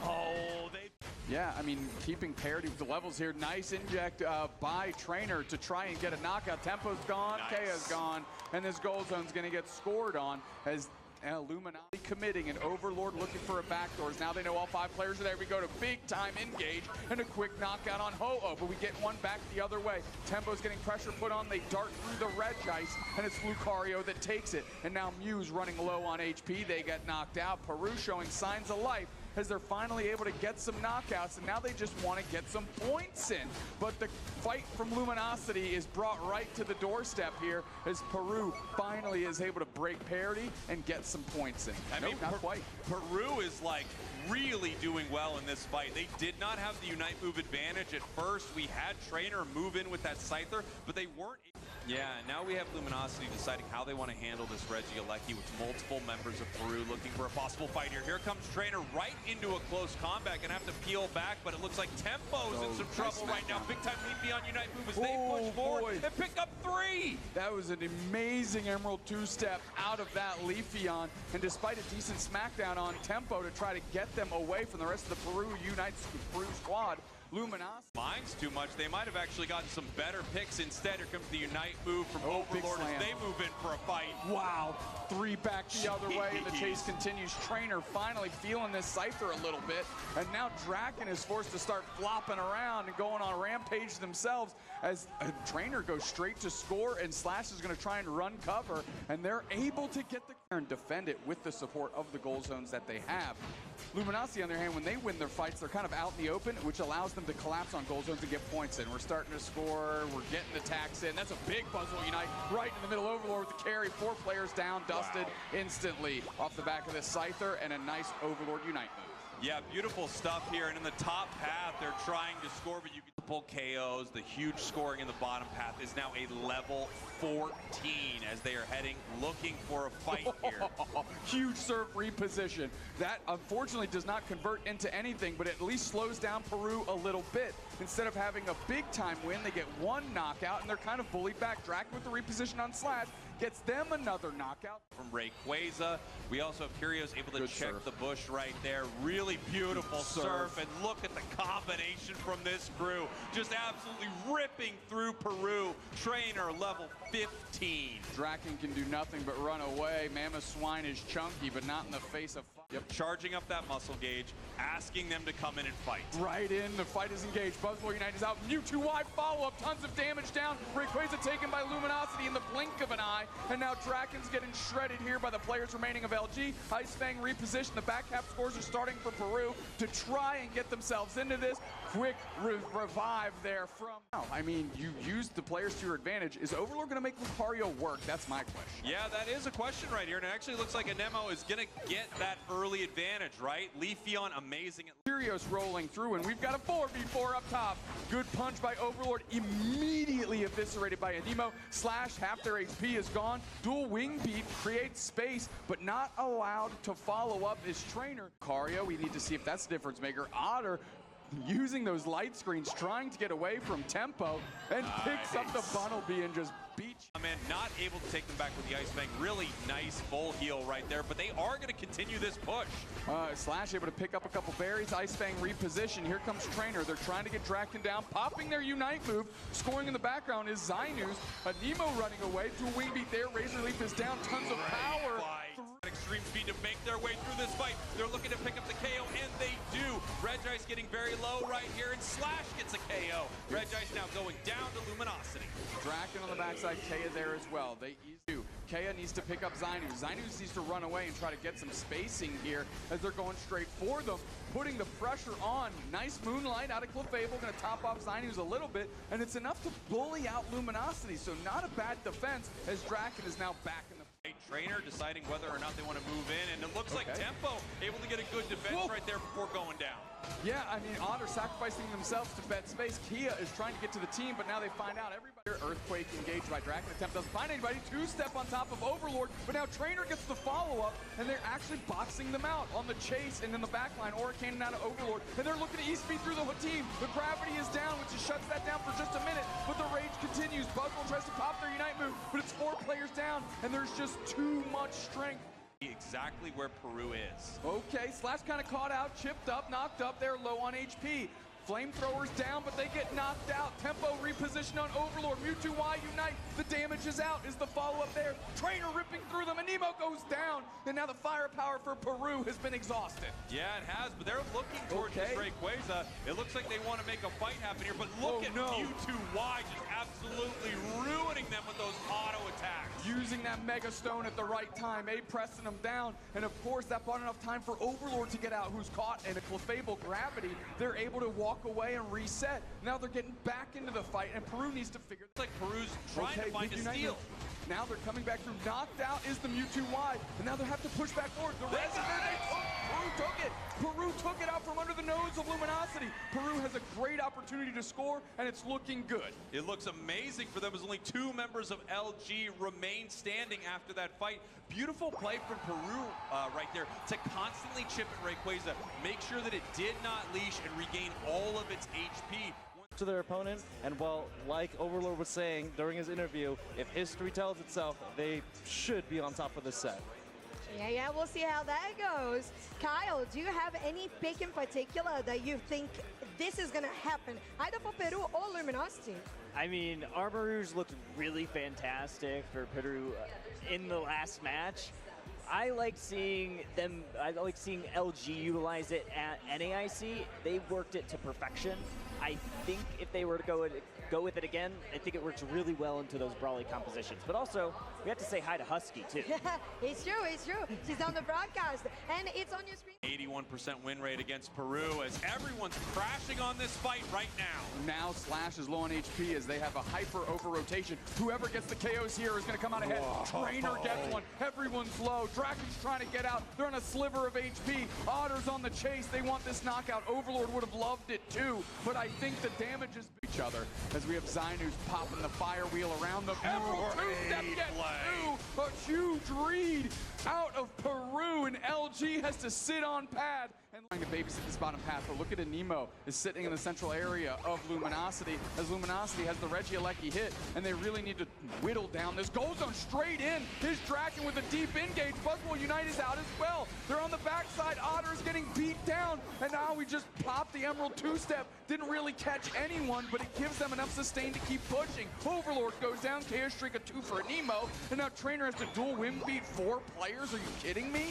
[SPEAKER 7] Oh, they...
[SPEAKER 2] Yeah, I mean, keeping parity with the levels here. Nice inject by Trainer to try and get a knockout. Tempo's gone, nice. Kaya's gone, and this goal zone's going to get scored on as Luminosity committing, and Overlord looking for a backdoors. Now they know all 5 players are there. We go to big time engage and a quick knockout on Ho-Oh, but we get one back the other way. Tempo's getting pressure put on. They dart through the Reg Ice, and it's Lucario that takes it. And now Muse running low on HP. They get knocked out. Peru showing signs of life as they're finally able to get some knockouts, and now they just want to get some points in. But the fight from Luminosity is brought right to the doorstep here as Peru finally is able to break parity and get some points in.
[SPEAKER 1] I mean,
[SPEAKER 2] not quite.
[SPEAKER 1] Peru is like really doing well in this fight. They did not have the Unite move advantage at first. We had Trainer move in with that Scyther, but they weren't. Yeah, and now we have Luminosity deciding how they want to handle this Regieleki with multiple members of Peru looking for a possible fight here. Here comes Trainer right into a close combat. Gonna have to peel back, but it looks like Tempo's in some trouble right now. Big time lead beyond Unite move as they push forward and pick up 3.
[SPEAKER 2] That was an amazing Emerald 2-step out of that Leafeon, and despite a decent smackdown on Tempo to try to get them away from the rest of the Peru squad, Luminosity
[SPEAKER 1] minds too much. They might have actually gotten some better picks instead. Here comes the Unite move from Overlord as they move in for a fight.
[SPEAKER 2] Wow, 3 back the other way, and the chase continues. Trainer finally feeling this Scyther a little bit, and now Draken is forced to start flopping around and going on a rampage themselves as Trainer goes straight to score, and Slash is going to try and run cover, and they're able to get the and defend it with the support of the goal zones that they have. Luminosity, on their hand, when they win their fights, they're kind of out in the open, which allows them to collapse on goal zones and get points in. We're starting to score. We're getting attacks in. That's a big Buzzwole Unite right in the middle. Overlord with the carry. 4 players down, dusted instantly off the back of this Scyther, and a nice Overlord Unite move.
[SPEAKER 1] Yeah, beautiful stuff here. And in the top path, they're trying to score, but you can pull KOs. The huge scoring in the bottom path is now a level 14 as they are heading, looking for a fight here.
[SPEAKER 2] Huge serve reposition. That unfortunately does not convert into anything, but at least slows down Peru a little bit. Instead of having a big time win, they get 1 knockout, and they're kind of bullied back. Draken with the reposition on Slash gets them another knockout.
[SPEAKER 1] From Rayquaza, we also have Curios able to check the bush right there. Really beautiful surf, and look at the combination from this crew. Just absolutely ripping through Peru. Trainer level 15.
[SPEAKER 2] Draken can do nothing but run away. Mammoth Swine is chunky, but not in the face of
[SPEAKER 1] charging up that muscle gauge, asking them to come in and fight.
[SPEAKER 2] Right in, the fight is engaged. Buzzwole Unite is out. Mewtwo wide follow-up, tons of damage down. Rayquaza taken by Luminosity in the blink of an eye, and now Draken's getting shredded here by the players remaining of LG. Ice Fang repositioned. The back half scores are starting for Peru to try and get themselves into this. Quick revive there from... I mean, you used the players to your advantage. Is Overlord going to make Lucario work? That's my question.
[SPEAKER 1] Yeah, that is a question right here, and it actually looks like Anemo is going to get that early advantage, right? Leafeon amazing.
[SPEAKER 2] Curios rolling through, and we've got a 4v4 up top. Good punch by Overlord, immediately eviscerated by Anemo. Slash, half their HP is gone. Dual wing beat creates space, but not allowed to follow up his Trainer. Lucario, we need to see if that's the difference maker. Otter using those light screens, trying to get away from Tempo, and picks up the Bunnelby and just beats.
[SPEAKER 1] Man, not able to take them back with the Ice Fang. Really nice full heal right there, but they are going to continue this push.
[SPEAKER 2] Slash able to pick up a couple berries. Ice Fang reposition. Here comes Trainer. They're trying to get Draken down, popping their Unite move. Scoring in the background is Zainus. Nemo running away. Dual wing beat there. Razor Leaf is down. Tons of power.
[SPEAKER 1] Extreme speed to make their way through this fight. They're looking to pick up the KO, and they do. Regice getting very low right here, and Slash gets a KO. Regice now going down to Luminosity.
[SPEAKER 2] Draken on the backside, Kea there as well. They do. Kea needs to pick up Zainus. Zainus needs to run away and try to get some spacing here as they're going straight for them, putting the pressure on. Nice Moonlight out of Clefable, going to top off Zainus a little bit, and it's enough to bully out Luminosity, so not a bad defense as Draken is now back in the
[SPEAKER 1] Trainer deciding whether or not they want to move in, and it looks like Tempo able to get a good defense right there before going down.
[SPEAKER 2] Yeah, I mean, Otter sacrificing themselves to bet space. Kia is trying to get to the team, but now they find out everybody. Earthquake engaged by Draken. Attempt doesn't find anybody. 2-step on top of Overlord, but now Trainer gets the follow-up, and they're actually boxing them out on the chase and in the backline. Hurricane out of Overlord, and they're looking to E-speed through the team. The gravity is down, which just shuts that down for just a minute, but the rage continues. Buzzwole tries to pop their Unite move, but it's 4 players down, and there's just too much strength.
[SPEAKER 1] Exactly where Peru is.
[SPEAKER 2] Okay, Slash kind of caught out, chipped up, knocked up. They're low on HP. Flamethrowers down, but they get knocked out. Tempo repositioned on Overlord. Mewtwo Y unite. The damage is out. Is the follow-up there? Trainer ripping through them. Anemo goes down. And now the firepower for Peru has been exhausted.
[SPEAKER 1] Yeah, it has, but they're looking towards this Rayquaza. It looks like they want to make a fight happen here, but look at Mewtwo Y just absolutely ruining them with those auto attacks.
[SPEAKER 2] Using that Mega Stone at the right time, pressing them down, and of course that bought enough time for Overlord to get out, who's caught in a Clefable gravity. They're able to walk away and reset. Now they're getting back into the fight, and Peru needs to figure.
[SPEAKER 1] It's like Peru's trying to find a steal.
[SPEAKER 2] Now they're coming back through. Knocked out is the Mewtwo Y, and now they have to push back forward. The Peru took it. Peru took it out from under the nose of Luminosity. Peru has a great opportunity to score, and it's looking good.
[SPEAKER 1] It looks amazing for them as only 2 members of LG remain standing after that fight. Beautiful play from Peru right there to constantly chip at Rayquaza, make sure that it did not leash and regain all of its HP.
[SPEAKER 8] To their opponent, and well, like Overlord was saying during his interview, if history tells itself, they should be on top of the set.
[SPEAKER 5] Yeah, we'll see how that goes. Kyle, do you have any pick in particular that you think this is going to happen, either for Peru or Luminosity?
[SPEAKER 9] I mean, Armor Rouge looked really fantastic for Peru in the last match. I like seeing LG utilize it at NAIC. They worked it to perfection. I think if they were to go with it again, I think it works really well into those brawly compositions. But also, we have to say hi to Husky, too.
[SPEAKER 5] It's true. She's on the broadcast, and it's on your screen.
[SPEAKER 1] 81% win rate against Peru as everyone's crashing on this fight right now.
[SPEAKER 2] Now Slash is low on HP as they have a hyper over rotation. Whoever gets the KOs here is going to come out ahead. Trainer gets one. Everyone's low. Draken's trying to get out. They're on a sliver of HP. Otter's on the chase. They want this knockout. Overlord would have loved it too, but I think the damage is each other as we have Zainu's popping the fire wheel around them. Emerald two-step gets through. A huge read out of Peru, and LG has to sit on pad and trying to babysit this bottom path. But look at Anemo is sitting in the central area of Luminosity as Luminosity has the Regieleki hit, and they really need to whittle down this. Goes on straight in. His Draken with a deep engage. Buzzwole Unite is out as well. They're on the backside. Otter's getting beat down, and now we just popped the Emerald two-step. Didn't really catch anyone, but it gives them enough sustain to keep pushing. Overlord goes down. Chaos Streak a 2 for Anemo, and now Trainer has to dual win beat 4 players. Are you kidding me?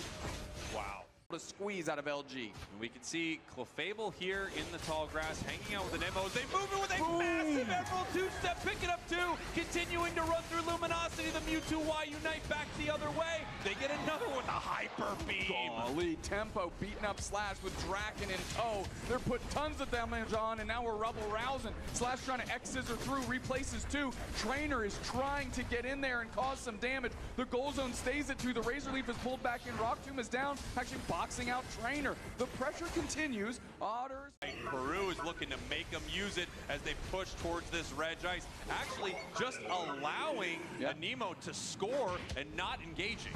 [SPEAKER 1] Wow.
[SPEAKER 2] A squeeze out of LG.
[SPEAKER 1] And we can see Clefable here in the tall grass, hanging out with an Emo as they move in with a massive Emerald two-step, picking up 2, continuing to run through Luminosity. The Mewtwo Y unite back the other way. They get another with a hyper beam.
[SPEAKER 2] Golly, Tempo beating up Slash with Draken in tow. They're putting tons of damage on, and now we're rubble rousing. Slash trying to X-Scissor through, replaces 2. Trainer is trying to get in there and cause some damage. The goal zone stays at 2. The Razor Leaf is pulled back in. Rock Tomb is down. Actually, boxing out Trainer. The pressure continues. Otters.
[SPEAKER 1] Peru is looking to make them use it as they push towards this Reg Ice. Actually, just allowing Anemo to score and not engaging.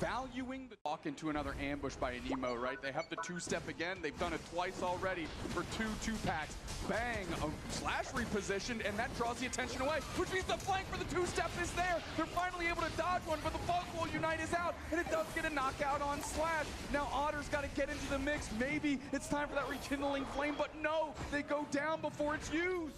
[SPEAKER 2] Valuing the walk into another ambush by Anemo, right? They have the two-step again. They've done it twice already for 2 2-packs. Bang! A Slash repositioned, and that draws the attention away, which means the flank for the two-step is there. They're finally able to dodge one, but the Buzzwole Unite is out, and it does get a knockout on Slash. Now Otter's got to get into the mix. Maybe it's time for that rekindling flame, but no! They go down before it's used.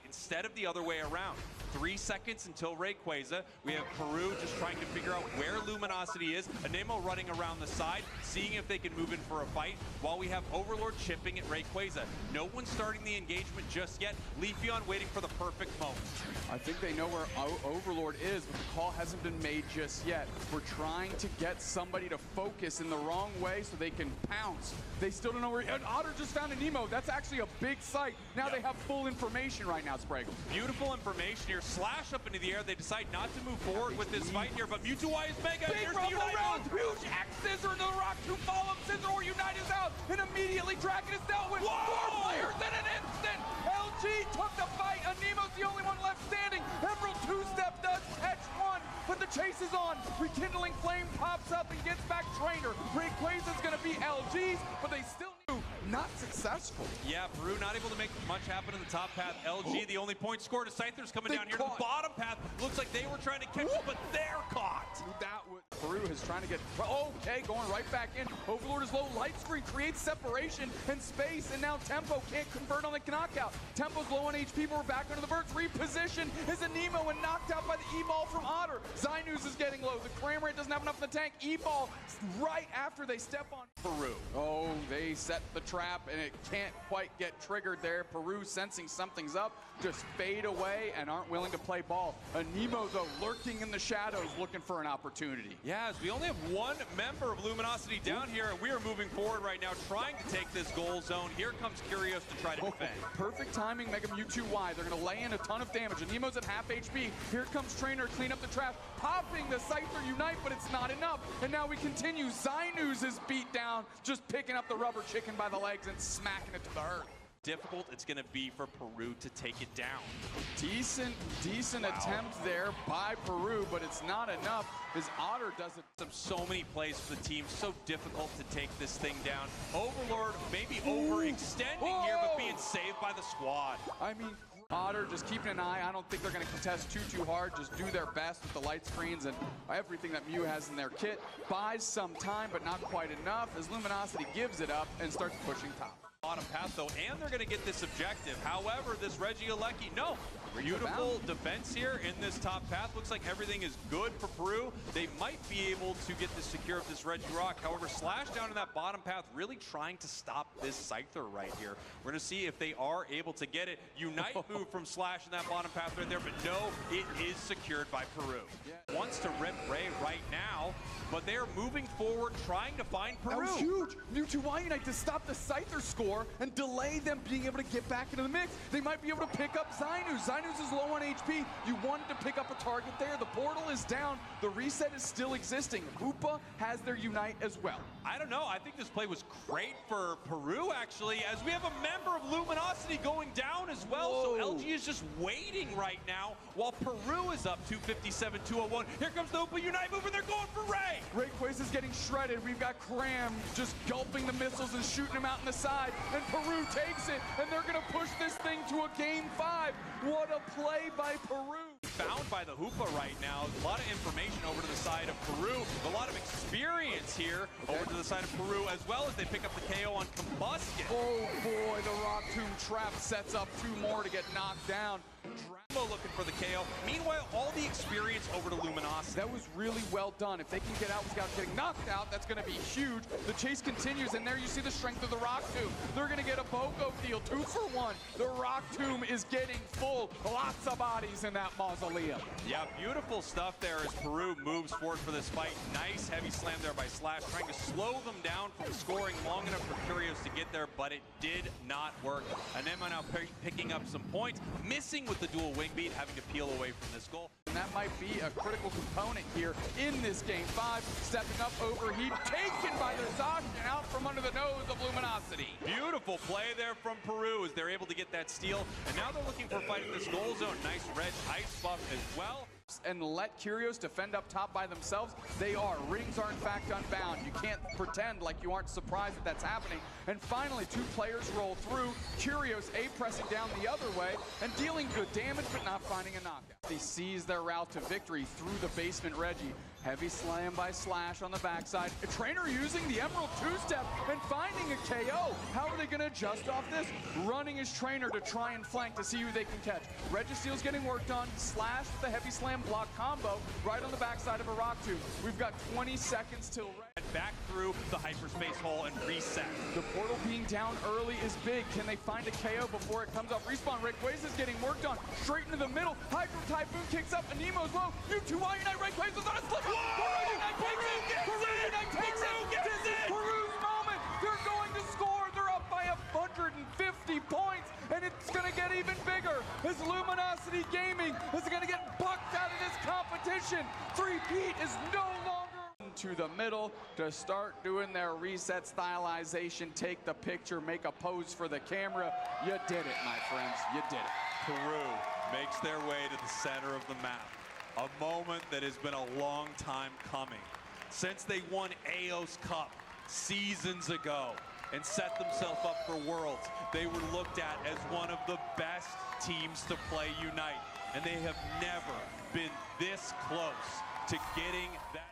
[SPEAKER 1] Instead of the other way around. 3 seconds until Rayquaza. We have Peru just trying to figure out where Luminosity is. Anemo running around the side, seeing if they can move in for a fight, while we have Overlord chipping at Rayquaza. No one's starting the engagement just yet. Leafeon waiting for the perfect moment.
[SPEAKER 2] I think they know where Overlord is, but the call hasn't been made just yet. We're trying to get somebody to focus in the wrong way so they can pounce. They still don't know where. And Otter just found Anemo. That's actually a big site. Now they have full information right now, Sprague.
[SPEAKER 1] Beautiful information here. Slash up into the air. They decide not to move forward with this fight here, but Mewtwo Y is mega.
[SPEAKER 2] Big rumble around. Huge X-Scissor into the Rock to follow. Scissor or Unite is out, and immediately Draken is dealt with. 4 players in an instant. LG took the fight. Anemo's the only one left standing. Emerald two-step does catch 1, but the chase is on. Rekindling Flame pops up and gets back Trainer. Rayquaza's going to be LG's, but they still knew not successful.
[SPEAKER 1] Yeah, Peru not able to make much happen in the top path. LG, the only point scored. Scyther's coming down here to the bottom path. Looks like they were trying to catch it, but they're caught.
[SPEAKER 2] Peru is trying to get, okay, going right back in. Overlord is low, light screen creates separation and space, and now Tempo can't convert on the knockout. Tempo's low on HP, but we're back under the verts. Reposition is a Nemo and knocked out by the E-Ball from Otter. Zynus is getting low. The Cramorant doesn't have enough in the tank. E-Ball right after they step on
[SPEAKER 1] Peru.
[SPEAKER 2] Oh, they set the trap, and it can't quite get triggered there. Peru sensing something's up, just fade away and aren't willing to play ball. A Nemo, though, lurking in the shadows, looking for an opportunity.
[SPEAKER 1] Yeah, as we only have one member of Luminosity down here, and we are moving forward right now, trying to take this goal zone. Here comes Curios to try to defend.
[SPEAKER 2] Perfect timing, Mega Mewtwo Y. They're going to lay in a ton of damage. A Nemo's at half HP. Here comes Trainer, clean up the trap, popping the Scyther Unite, but it's not enough. And now we continue. Zynus is beat down, just picking up the rubber chicken by the legs and smacking it to the earth.
[SPEAKER 1] Difficult it's going to be for Peru to take it down.
[SPEAKER 2] Decent attempt there by Peru, but it's not enough as Otter does it.
[SPEAKER 1] So many plays for the team, so difficult to take this thing down. Overlord maybe overextending here, but being saved by the squad.
[SPEAKER 2] I mean, Otter just keeping an eye. I don't think they're going to contest too hard. Just do their best with the light screens and everything that Mew has in their kit. Buys some time, but not quite enough as Luminosity gives it up and starts pushing top.
[SPEAKER 1] Bottom path though, and they're going to get this objective. However, this Regieleki, no. Beautiful defense here in this top path. Looks like everything is good for Peru. They might be able to get the secure of this Regirock. However, Slash down in that bottom path, really trying to stop this Scyther right here. We're going to see if they are able to get it. Unite move from Slash in that bottom path right there, but no, it is secured by Peru. Yeah. Wants to rip Ray right now, but they are moving forward, trying to find Peru.
[SPEAKER 2] That was huge. Mewtwo Y Unite to stop the Scyther score and delay them being able to get back into the mix. They might be able to pick up Zynus. Zynus is low on HP. You wanted to pick up a target there. The portal is down. The reset is still existing. Hoopa has their Unite as well.
[SPEAKER 1] I don't know. I think this play was great for Peru, actually, as we have a member of Luminosity going down as well.
[SPEAKER 2] Whoa.
[SPEAKER 1] So LG is just waiting right now while Peru is up 257-201. Here comes the Hoopa Unite move, and they're going for Ray.
[SPEAKER 2] Rayquaza is getting shredded. We've got Cram just gulping the missiles and shooting them out in the side. And Peru takes it, and they're going to push this thing to a Game 5. What a play by Peru.
[SPEAKER 1] Found by the Hoopa right now. A lot of information over to the side of Peru. A lot of experience here over to the side of Peru, as well as they pick up the KO on Combustion.
[SPEAKER 2] Oh boy, the Rock Tomb trap sets up 2 more to get knocked down.
[SPEAKER 1] Dramo looking for the KO. Meanwhile, all the experience over to Luminosity.
[SPEAKER 2] That was really well done. If they can get out without getting knocked out, that's going to be huge. The chase continues, and there you see the strength of the Rock Tomb. They're going to get a BOGO deal, 2 for 1. The Rock Tomb is getting full. Lots of bodies in that mausoleum.
[SPEAKER 1] Yeah, beautiful stuff there as Peru moves forward for this fight. Nice heavy slam there by Slash, trying to slow them down from scoring long enough for Curios to get there, but it did not work. Anema now picking up some points, missing with the dual wing beat, having to peel away from this goal.
[SPEAKER 2] And that might be a critical component here in this Game 5. Stepping up, overheat, taken by the Zacian out from under the nose of Luminosity.
[SPEAKER 1] Beautiful play there from Peru as they're able to get that steal. And now they're looking for a fight in this goal zone. Nice red ice buff as well.
[SPEAKER 2] And let Curios defend up top by themselves. They are. Rings are in fact unbound. You can't pretend like you aren't surprised that that's happening. And finally, 2 players roll through. Curios pressing down the other way and dealing good damage, but not finding a knockout. They seize their route to victory through the basement Reggie. Heavy slam by Slash on the backside. A Trainer using the Emerald 2-step and finding a KO. How are they going to adjust off this? Running his Trainer to try and flank to see who they can catch. Registeel's getting worked on. Slash with the heavy slam block combo right on the backside of a Rock Tomb. We've got 20 seconds till
[SPEAKER 1] back through the hyperspace hole and reset.
[SPEAKER 2] The portal being down early is big. Can they find a KO before it comes off respawn? Rayquaza is getting worked on. Straight into the middle. Hydro Typhoon kicks up. Anemo's low. Mewtwo Y Unite. Rayquaza's on a slip. This is Peru's moment. They're going to score. They're up by 150 points, and it's going to get even bigger as Luminosity Gaming is going to get bucked out of this competition. 3-peat is no longer to the middle to start doing their reset stylization. Take the picture, make a pose for the camera. You did it, my friends. You did it.
[SPEAKER 1] Peru makes their way to the center of the map. A moment that has been a long time coming. Since they won Aeos Cup seasons ago, and set themselves up for Worlds. They were looked at as one of the best teams to play Unite, and they have never been this close to getting that.